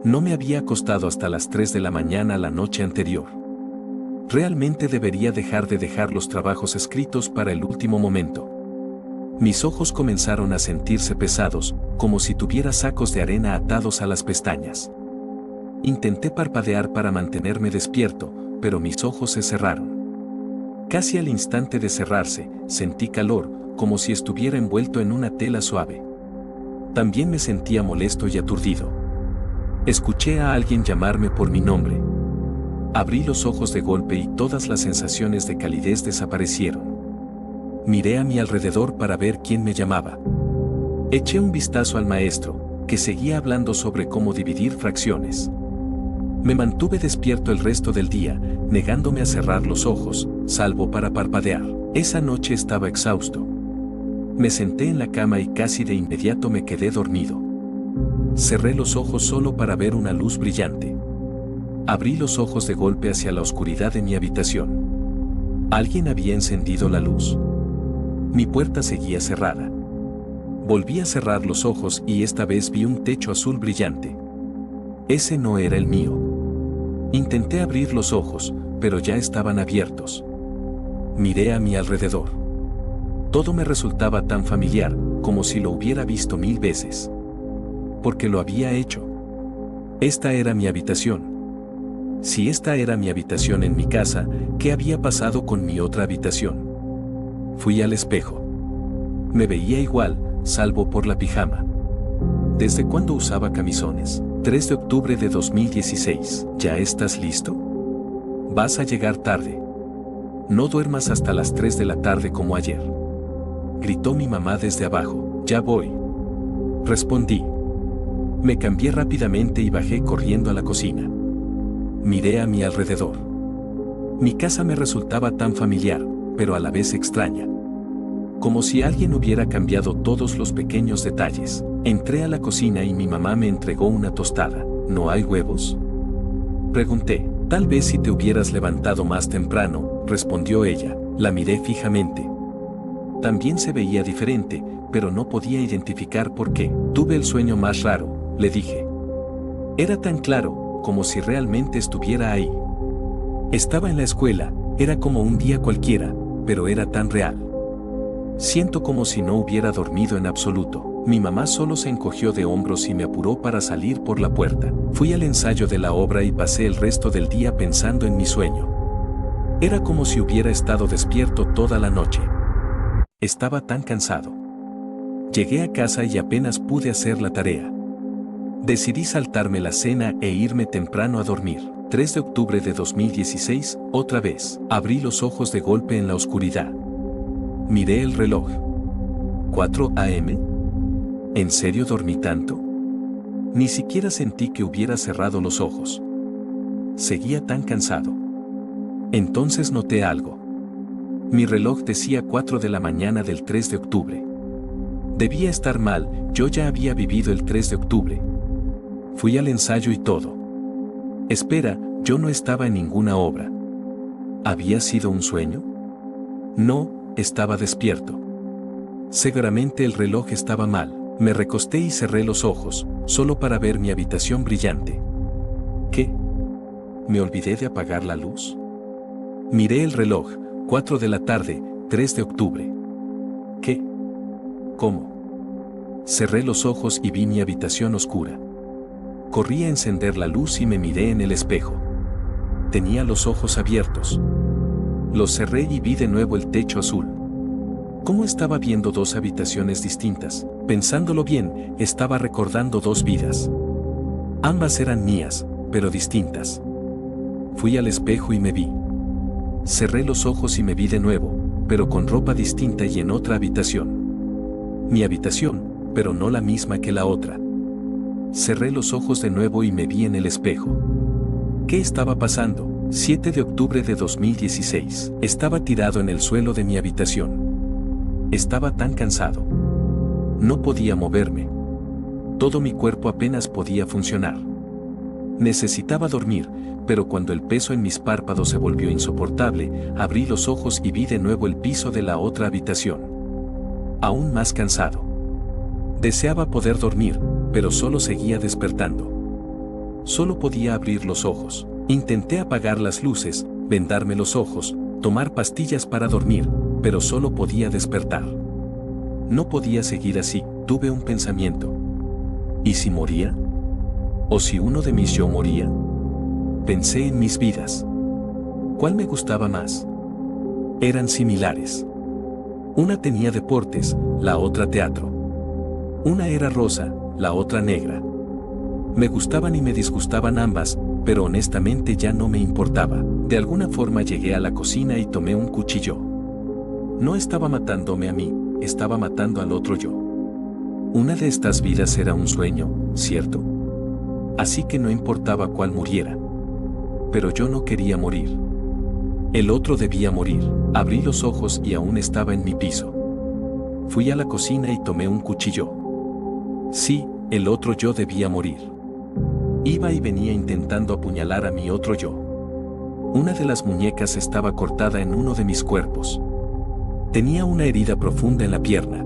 No me había acostado hasta las 3 de la mañana la noche anterior. Realmente debería dejar los trabajos escritos para el último momento. Mis ojos comenzaron a sentirse pesados, como si tuviera sacos de arena atados a las pestañas. Intenté parpadear para mantenerme despierto, pero mis ojos se cerraron. Casi al instante de cerrarse, sentí calor, como si estuviera envuelto en una tela suave. También me sentía molesto y aturdido. Escuché a alguien llamarme por mi nombre. Abrí los ojos de golpe y todas las sensaciones de calidez desaparecieron. Miré a mi alrededor para ver quién me llamaba. Eché un vistazo al maestro, que seguía hablando sobre cómo dividir fracciones. Me mantuve despierto el resto del día, negándome a cerrar los ojos, salvo para parpadear. Esa noche estaba exhausto. Me senté en la cama y casi de inmediato me quedé dormido. Cerré los ojos solo para ver una luz brillante. Abrí los ojos de golpe hacia la oscuridad de mi habitación. Alguien había encendido la luz. Mi puerta seguía cerrada. Volví a cerrar los ojos y esta vez vi un techo azul brillante. Ese no era el mío. Intenté abrir los ojos, pero ya estaban abiertos. Miré a mi alrededor. Todo me resultaba tan familiar, como si lo hubiera visto 1000 veces. Porque lo había hecho. Esta era mi habitación. Si esta era mi habitación en mi casa, ¿qué había pasado con mi otra habitación? Fui al espejo. Me veía igual, salvo por la pijama. ¿Desde cuándo usaba camisones? 3 de octubre de 2016. ¿Ya estás listo? Vas a llegar tarde. No duermas hasta las 3 de la tarde como ayer. Gritó mi mamá desde abajo. Ya voy. Respondí. Me cambié rápidamente y bajé corriendo a la cocina. Miré a mi alrededor. Mi casa me resultaba tan familiar, pero a la vez extraña. Como si alguien hubiera cambiado todos los pequeños detalles. Entré a la cocina y mi mamá me entregó una tostada. ¿No hay huevos? Pregunté. Tal vez si te hubieras levantado más temprano, respondió ella. La miré fijamente. También se veía diferente, pero no podía identificar por qué. Tuve el sueño más raro, le dije. Era tan claro, como si realmente estuviera ahí. Estaba en la escuela, era como un día cualquiera, pero era tan real. Siento como si no hubiera dormido en absoluto. Mi mamá solo se encogió de hombros y me apuró para salir por la puerta. Fui al ensayo de la obra y pasé el resto del día pensando en mi sueño. Era como si hubiera estado despierto toda la noche. Estaba tan cansado. Llegué a casa y apenas pude hacer la tarea. Decidí saltarme la cena e irme temprano a dormir. 3 de octubre de 2016, otra vez. Abrí los ojos de golpe en la oscuridad. Miré el reloj. 4 a.m. ¿En serio dormí tanto? Ni siquiera sentí que hubiera cerrado los ojos. Seguía tan cansado. Entonces noté algo. Mi reloj decía 4 de la mañana del 3 de octubre. Debía estar mal, yo ya había vivido el 3 de octubre. Fui al ensayo y todo. Espera, yo no estaba en ninguna obra. ¿Había sido un sueño? No, estaba despierto. Seguramente el reloj estaba mal. Me recosté y cerré los ojos, solo para ver mi habitación brillante. ¿Qué? ¿Me olvidé de apagar la luz? Miré el reloj, 4 de la tarde, 3 de octubre. ¿Qué? ¿Cómo? Cerré los ojos y vi mi habitación oscura. Corrí a encender la luz y me miré en el espejo. Tenía los ojos abiertos. Los cerré y vi de nuevo el techo azul. ¿Cómo estaba viendo dos habitaciones distintas? Pensándolo bien, estaba recordando dos vidas. Ambas eran mías, pero distintas. Fui al espejo y me vi. Cerré los ojos y me vi de nuevo, pero con ropa distinta y en otra habitación. Mi habitación, pero no la misma que la otra. Cerré los ojos de nuevo y me vi en el espejo. ¿Qué estaba pasando? 7 de octubre de 2016. Estaba tirado en el suelo de mi habitación. Estaba tan cansado. No podía moverme. Todo mi cuerpo apenas podía funcionar. Necesitaba dormir, pero cuando el peso en mis párpados se volvió insoportable, abrí los ojos y vi de nuevo el piso de la otra habitación. Aún más cansado. Deseaba poder dormir, pero solo seguía despertando. Solo podía abrir los ojos. Intenté apagar las luces, vendarme los ojos, tomar pastillas para dormir, pero solo podía despertar. No podía seguir así. Tuve un pensamiento. ¿Y si moría? ¿O si uno de mis yo moría? Pensé en mis vidas. ¿Cuál me gustaba más? Eran similares. Una tenía deportes, la otra teatro. Una era rosa, la otra negra. Me gustaban y me disgustaban ambas, pero honestamente ya no me importaba. De alguna forma llegué a la cocina y tomé un cuchillo. No estaba matándome a mí, estaba matando al otro yo. Una de estas vidas era un sueño, ¿cierto? Así que no importaba cuál muriera. Pero yo no quería morir. El otro debía morir. Abrí los ojos y aún estaba en mi piso. Fui a la cocina y tomé un cuchillo. Sí, el otro yo debía morir. Iba y venía intentando apuñalar a mi otro yo. Una de las muñecas estaba cortada en uno de mis cuerpos. Tenía una herida profunda en la pierna.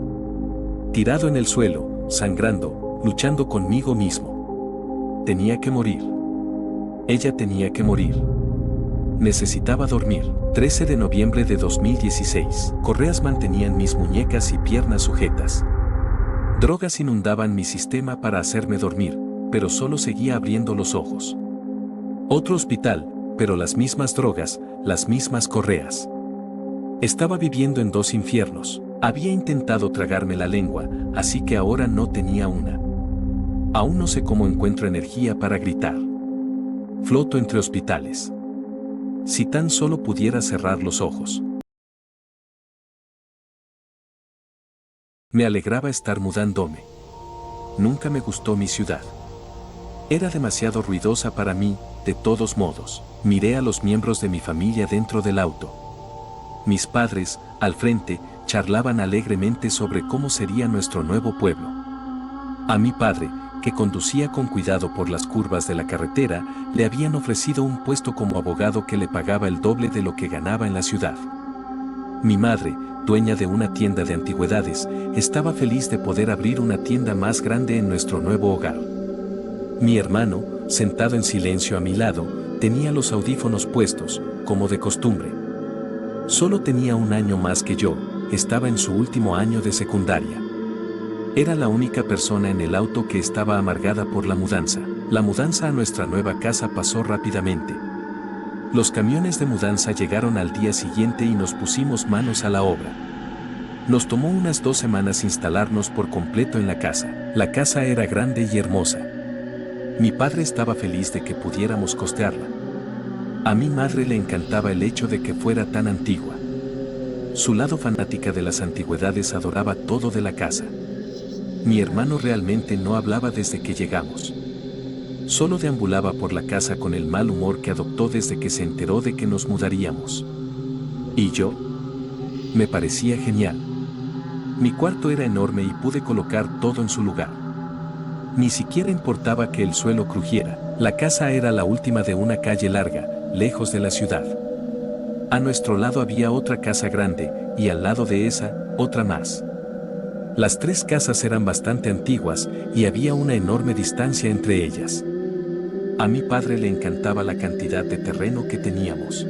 Tirado en el suelo, sangrando, luchando conmigo mismo. Tenía que morir. Ella tenía que morir. Necesitaba dormir. 13 de noviembre de 2016. Correas mantenían mis muñecas y piernas sujetas. Drogas inundaban mi sistema para hacerme dormir, pero solo seguía abriendo los ojos. Otro hospital, pero las mismas drogas, las mismas correas. Estaba viviendo en dos infiernos. Había intentado tragarme la lengua, así que ahora no tenía una. Aún no sé cómo encuentro energía para gritar. Floto entre hospitales. Si tan solo pudiera cerrar los ojos. Me alegraba estar mudándome. Nunca me gustó mi ciudad. Era demasiado ruidosa para mí, de todos modos. Miré a los miembros de mi familia dentro del auto. Mis padres, al frente, charlaban alegremente sobre cómo sería nuestro nuevo pueblo. A mi padre, que conducía con cuidado por las curvas de la carretera, le habían ofrecido un puesto como abogado que le pagaba el doble de lo que ganaba en la ciudad. Mi madre, dueña de una tienda de antigüedades, estaba feliz de poder abrir una tienda más grande en nuestro nuevo hogar. Mi hermano, sentado en silencio a mi lado, tenía los audífonos puestos, como de costumbre. Solo tenía un año más que yo, estaba en su último año de secundaria. Era la única persona en el auto que estaba amargada por la mudanza. La mudanza a nuestra nueva casa pasó rápidamente. Los camiones de mudanza llegaron al día siguiente y nos pusimos manos a la obra. Nos tomó unas 2 semanas instalarnos por completo en la casa. La casa era grande y hermosa. Mi padre estaba feliz de que pudiéramos costearla. A mi madre le encantaba el hecho de que fuera tan antigua. Su lado fanática de las antigüedades adoraba todo de la casa. Mi hermano realmente no hablaba desde que llegamos. Solo deambulaba por la casa con el mal humor que adoptó desde que se enteró de que nos mudaríamos. ¿Y yo? Me parecía genial. Mi cuarto era enorme y pude colocar todo en su lugar. Ni siquiera importaba que el suelo crujiera. La casa era la última de una calle larga, lejos de la ciudad. A nuestro lado había otra casa grande, y al lado de esa, otra más. Las 3 casas eran bastante antiguas, y había una enorme distancia entre ellas. A mi padre le encantaba la cantidad de terreno que teníamos.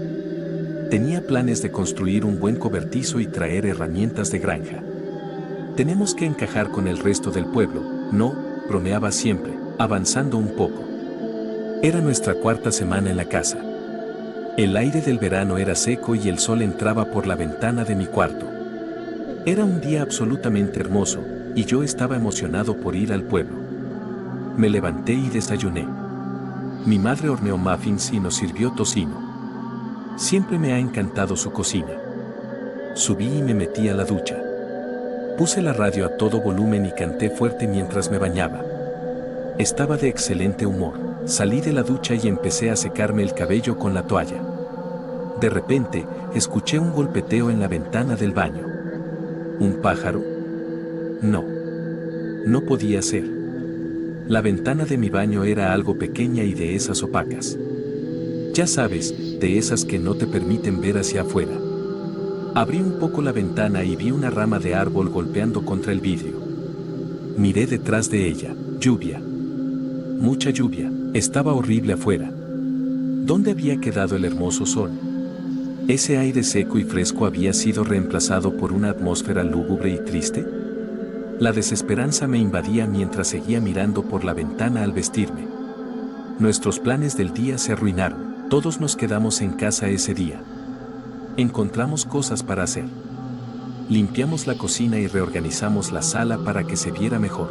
Tenía planes de construir un buen cobertizo y traer herramientas de granja. Tenemos que encajar con el resto del pueblo, ¿no?, bromeaba siempre, avanzando un poco. Era nuestra 4ª semana en la casa. El aire del verano era seco y el sol entraba por la ventana de mi cuarto. Era un día absolutamente hermoso, y yo estaba emocionado por ir al pueblo. Me levanté y desayuné. Mi madre horneó muffins y nos sirvió tocino. Siempre me ha encantado su cocina. Subí y me metí a la ducha. Puse la radio a todo volumen y canté fuerte mientras me bañaba. Estaba de excelente humor. Salí de la ducha y empecé a secarme el cabello con la toalla. De repente, escuché un golpeteo en la ventana del baño. ¿Un pájaro? No. No podía ser. La ventana de mi baño era algo pequeña y de esas opacas. Ya sabes, de esas que no te permiten ver hacia afuera. Abrí un poco la ventana y vi una rama de árbol golpeando contra el vidrio. Miré detrás de ella. Lluvia. Mucha lluvia. Estaba horrible afuera. ¿Dónde había quedado el hermoso sol? ¿Ese aire seco y fresco había sido reemplazado por una atmósfera lúgubre y triste? La desesperanza me invadía mientras seguía mirando por la ventana al vestirme. Nuestros planes del día se arruinaron. Todos nos quedamos en casa ese día. Encontramos cosas para hacer. Limpiamos la cocina y reorganizamos la sala para que se viera mejor.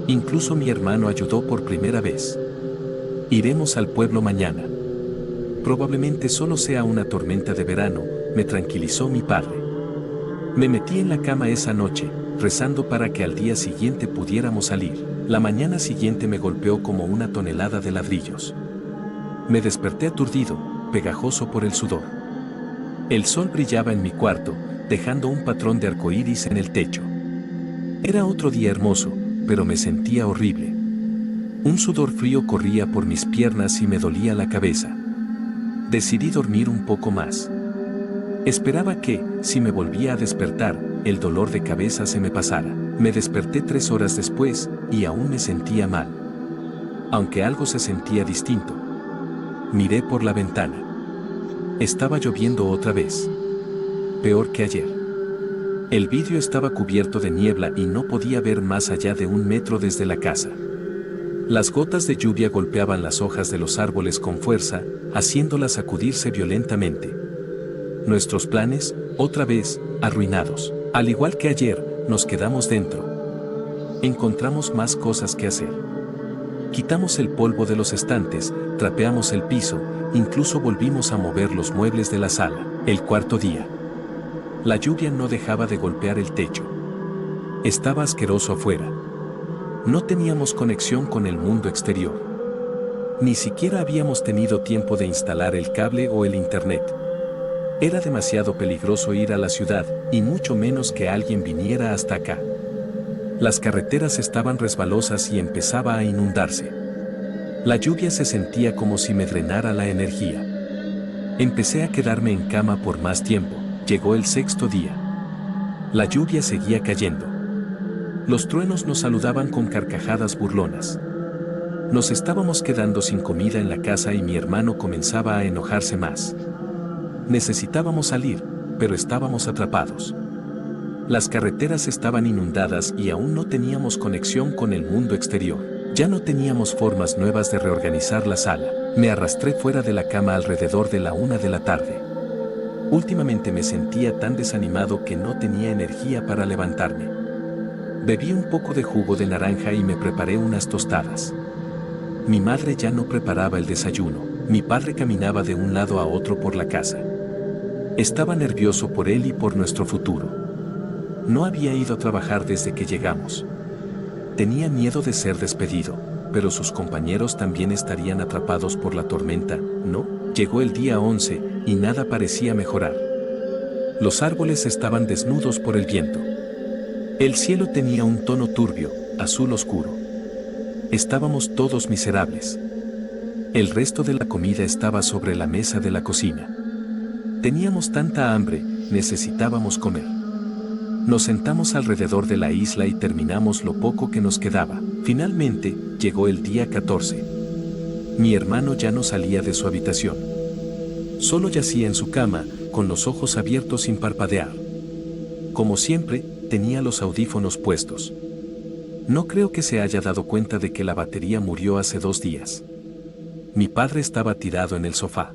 Incluso mi hermano ayudó por primera vez. Iremos al pueblo mañana. Probablemente solo sea una tormenta de verano, me tranquilizó mi padre. Me metí en la cama esa noche, rezando para que al día siguiente pudiéramos salir. La mañana siguiente me golpeó como una tonelada de ladrillos. Me desperté aturdido, pegajoso por el sudor. El sol brillaba en mi cuarto, dejando un patrón de arcoíris en el techo. Era otro día hermoso, pero me sentía horrible. Un sudor frío corría por mis piernas y me dolía la cabeza. Decidí dormir un poco más. Esperaba que, si me volvía a despertar, el dolor de cabeza se me pasara. Me desperté 3 horas después, y aún me sentía mal. Aunque algo se sentía distinto. Miré por la ventana. Estaba lloviendo otra vez. Peor que ayer. El vidrio estaba cubierto de niebla y no podía ver más allá de 1 metro desde la casa. Las gotas de lluvia golpeaban las hojas de los árboles con fuerza, haciéndolas sacudirse violentamente. Nuestros planes, otra vez, arruinados. Al igual que ayer, nos quedamos dentro. Encontramos más cosas que hacer. Quitamos el polvo de los estantes, trapeamos el piso, incluso volvimos a mover los muebles de la sala. El cuarto día. La lluvia no dejaba de golpear el techo. Estaba asqueroso afuera. No teníamos conexión con el mundo exterior. Ni siquiera habíamos tenido tiempo de instalar el cable o el internet. Era demasiado peligroso ir a la ciudad, y mucho menos que alguien viniera hasta acá. Las carreteras estaban resbalosas y empezaba a inundarse. La lluvia se sentía como si me drenara la energía. Empecé a quedarme en cama por más tiempo. Llegó el 6.º día. La lluvia seguía cayendo. Los truenos nos saludaban con carcajadas burlonas. Nos estábamos quedando sin comida en la casa y mi hermano comenzaba a enojarse más. Necesitábamos salir, pero estábamos atrapados. Las carreteras estaban inundadas y aún no teníamos conexión con el mundo exterior. Ya no teníamos formas nuevas de reorganizar la sala. Me arrastré fuera de la cama alrededor de la 1 de la tarde. Últimamente me sentía tan desanimado que no tenía energía para levantarme. Bebí un poco de jugo de naranja y me preparé unas tostadas. Mi madre ya no preparaba el desayuno. Mi padre caminaba de un lado a otro por la casa. Estaba nervioso por él y por nuestro futuro. No había ido a trabajar desde que llegamos. Tenía miedo de ser despedido, pero sus compañeros también estarían atrapados por la tormenta, ¿no? Llegó el día 11 y nada parecía mejorar. Los árboles estaban desnudos por el viento. El cielo tenía un tono turbio, azul oscuro. Estábamos todos miserables. El resto de la comida estaba sobre la mesa de la cocina. Teníamos tanta hambre, necesitábamos comer. Nos sentamos alrededor de la isla y terminamos lo poco que nos quedaba. Finalmente, llegó el día 14. Mi hermano ya no salía de su habitación. Solo yacía en su cama, con los ojos abiertos sin parpadear. Como siempre, tenía los audífonos puestos. No creo que se haya dado cuenta de que la batería murió hace 2 días. Mi padre estaba tirado en el sofá.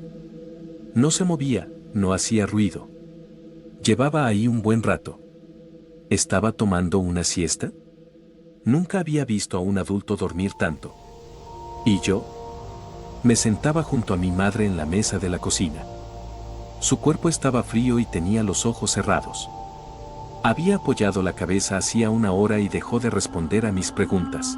No se movía, no hacía ruido. Llevaba ahí un buen rato. ¿Estaba tomando una siesta? Nunca había visto a un adulto dormir tanto. ¿Y yo? Me sentaba junto a mi madre en la mesa de la cocina. Su cuerpo estaba frío y tenía los ojos cerrados. Había apoyado la cabeza hacía 1 hora y dejó de responder a mis preguntas.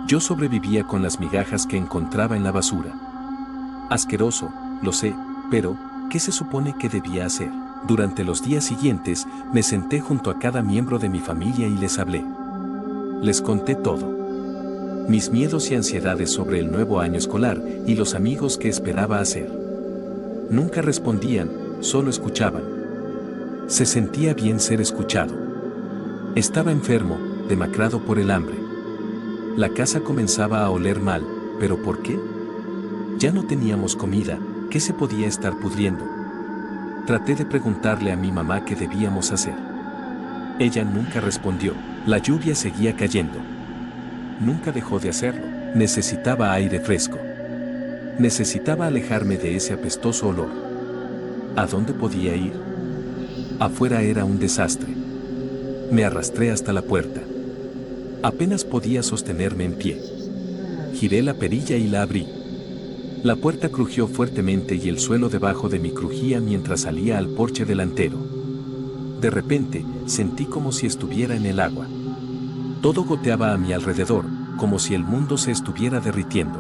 Yo sobrevivía con las migajas que encontraba en la basura. Asqueroso, lo sé, pero, ¿qué se supone que debía hacer? Durante los días siguientes, me senté junto a cada miembro de mi familia y les hablé. Les conté todo. Mis miedos y ansiedades sobre el nuevo año escolar y los amigos que esperaba hacer. Nunca respondían, solo escuchaban. Se sentía bien ser escuchado. Estaba enfermo, demacrado por el hambre. La casa comenzaba a oler mal, ¿pero por qué? Ya no teníamos comida, ¿qué se podía estar pudriendo? Traté de preguntarle a mi mamá qué debíamos hacer. Ella nunca respondió. La lluvia seguía cayendo. Nunca dejó de hacerlo. Necesitaba aire fresco. Necesitaba alejarme de ese apestoso olor. ¿A dónde podía ir? Afuera era un desastre. Me arrastré hasta la puerta. Apenas podía sostenerme en pie. Giré la perilla y la abrí. La puerta crujió fuertemente y el suelo debajo de mí crujía mientras salía al porche delantero. De repente, sentí como si estuviera en el agua. Todo goteaba a mi alrededor, como si el mundo se estuviera derritiendo.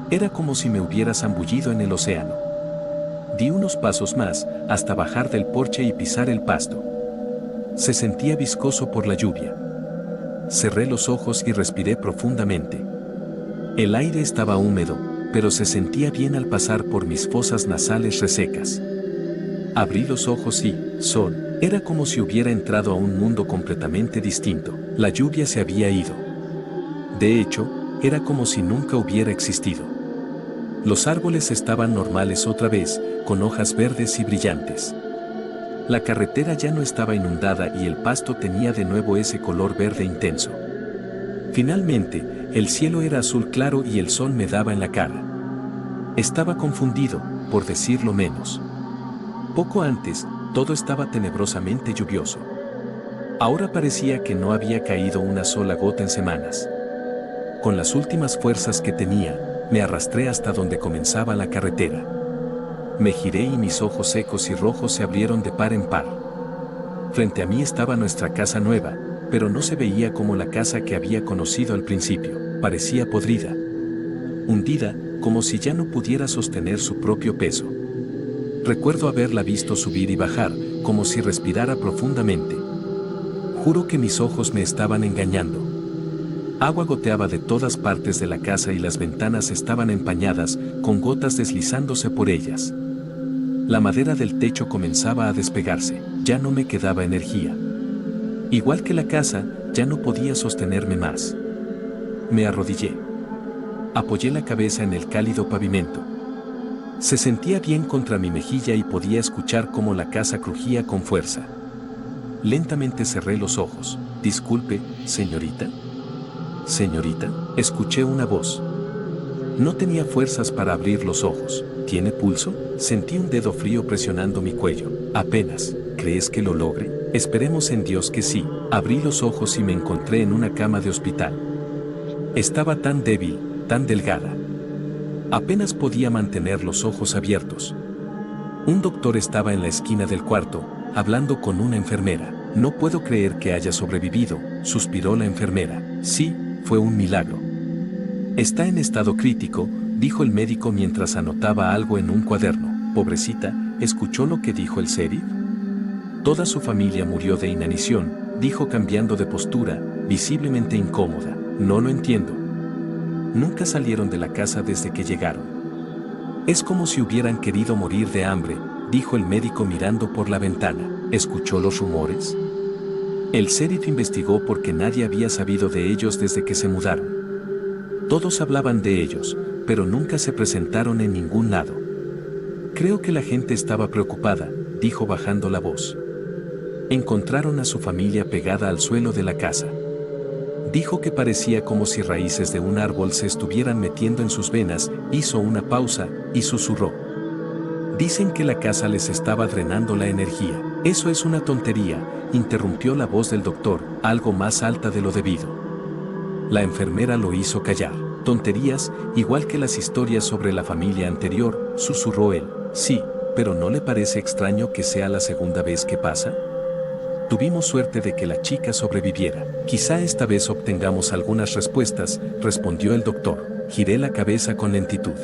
Era como si me hubiera zambullido en el océano. Di unos pasos más, hasta bajar del porche y pisar el pasto. Se sentía viscoso por la lluvia. Cerré los ojos y respiré profundamente. El aire estaba húmedo, pero se sentía bien al pasar por mis fosas nasales resecas. Abrí los ojos y, era como si hubiera entrado a un mundo completamente distinto. La lluvia se había ido. De hecho, era como si nunca hubiera existido. Los árboles estaban normales otra vez, con hojas verdes y brillantes. La carretera ya no estaba inundada y el pasto tenía de nuevo ese color verde intenso. Finalmente, el cielo era azul claro y el sol me daba en la cara. Estaba confundido, por decirlo menos. Poco antes, todo estaba tenebrosamente lluvioso. Ahora parecía que no había caído una sola gota en semanas. Con las últimas fuerzas que tenía, me arrastré hasta donde comenzaba la carretera. Me giré y mis ojos secos y rojos se abrieron de par en par. Frente a mí estaba nuestra casa nueva, pero no se veía como la casa que había conocido al principio. Parecía podrida, hundida, como si ya no pudiera sostener su propio peso. Recuerdo haberla visto subir y bajar, como si respirara profundamente. Juro que mis ojos me estaban engañando. Agua goteaba de todas partes de la casa y las ventanas estaban empañadas, con gotas deslizándose por ellas. La madera del techo comenzaba a despegarse, ya no me quedaba energía. Igual que la casa, ya no podía sostenerme más. Me arrodillé. Apoyé la cabeza en el cálido pavimento. Se sentía bien contra mi mejilla y podía escuchar cómo la casa crujía con fuerza. Lentamente cerré los ojos. «Disculpe, señorita». «Señorita», escuché una voz. No tenía fuerzas para abrir los ojos. «¿Tiene pulso?». Sentí un dedo frío presionando mi cuello. «Apenas». «¿Crees que lo logre?». «Esperemos en Dios que sí». Abrí los ojos y me encontré en una cama de hospital. Estaba tan débil, tan delgada. Apenas podía mantener los ojos abiertos. Un doctor estaba en la esquina del cuarto, hablando con una enfermera. «No puedo creer que haya sobrevivido», suspiró la enfermera. «Sí, fue un milagro». «Está en estado crítico», dijo el médico mientras anotaba algo en un cuaderno. «Pobrecita», ¿escuchó lo que dijo el sheriff? «Toda su familia murió de inanición», dijo cambiando de postura, visiblemente incómoda. «No lo entiendo. Nunca salieron de la casa desde que llegaron. Es como si hubieran querido morir de hambre», dijo el médico mirando por la ventana. «¿Escuchó los rumores?». El sheriff investigó porque nadie había sabido de ellos desde que se mudaron. Todos hablaban de ellos, pero nunca se presentaron en ningún lado. «Creo que la gente estaba preocupada», dijo bajando la voz. «Encontraron a su familia pegada al suelo de la casa». Dijo que parecía como si raíces de un árbol se estuvieran metiendo en sus venas, hizo una pausa y susurró. «Dicen que la casa les estaba drenando la energía». «Eso es una tontería», interrumpió la voz del doctor, algo más alta de lo debido. La enfermera lo hizo callar. «Tonterías, igual que las historias sobre la familia anterior», susurró él. «Sí, pero ¿no le parece extraño que sea la segunda vez que pasa? Tuvimos suerte de que la chica sobreviviera. Quizá esta vez obtengamos algunas respuestas», respondió el doctor. Giré la cabeza con lentitud.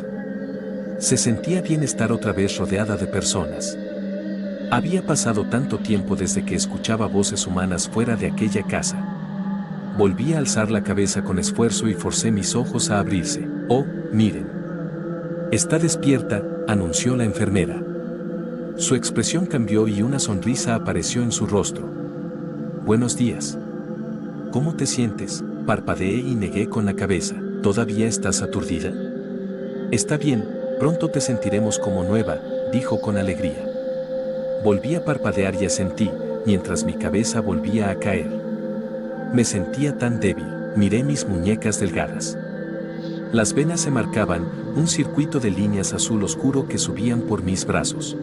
Se sentía bien estar otra vez rodeada de personas. Había pasado tanto tiempo desde que escuchaba voces humanas fuera de aquella casa. Volví a alzar la cabeza con esfuerzo y forcé mis ojos a abrirse. «Oh, miren. Está despierta», anunció la enfermera. Su expresión cambió y una sonrisa apareció en su rostro. «Buenos días. ¿Cómo te sientes?». Parpadeé y negué con la cabeza. «¿Todavía estás aturdida?». «Está bien, pronto te sentiremos como nueva», dijo con alegría. Volví a parpadear y asentí, mientras mi cabeza volvía a caer. Me sentía tan débil. Miré mis muñecas delgadas. Las venas se marcaban, un circuito de líneas azul oscuro que subían por mis brazos.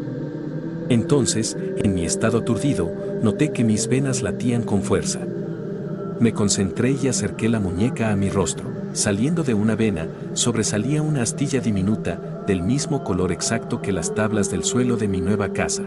Entonces, en mi estado aturdido, noté que mis venas latían con fuerza. Me concentré y acerqué la muñeca a mi rostro. Saliendo de una vena, sobresalía una astilla diminuta, del mismo color exacto que las tablas del suelo de mi nueva casa.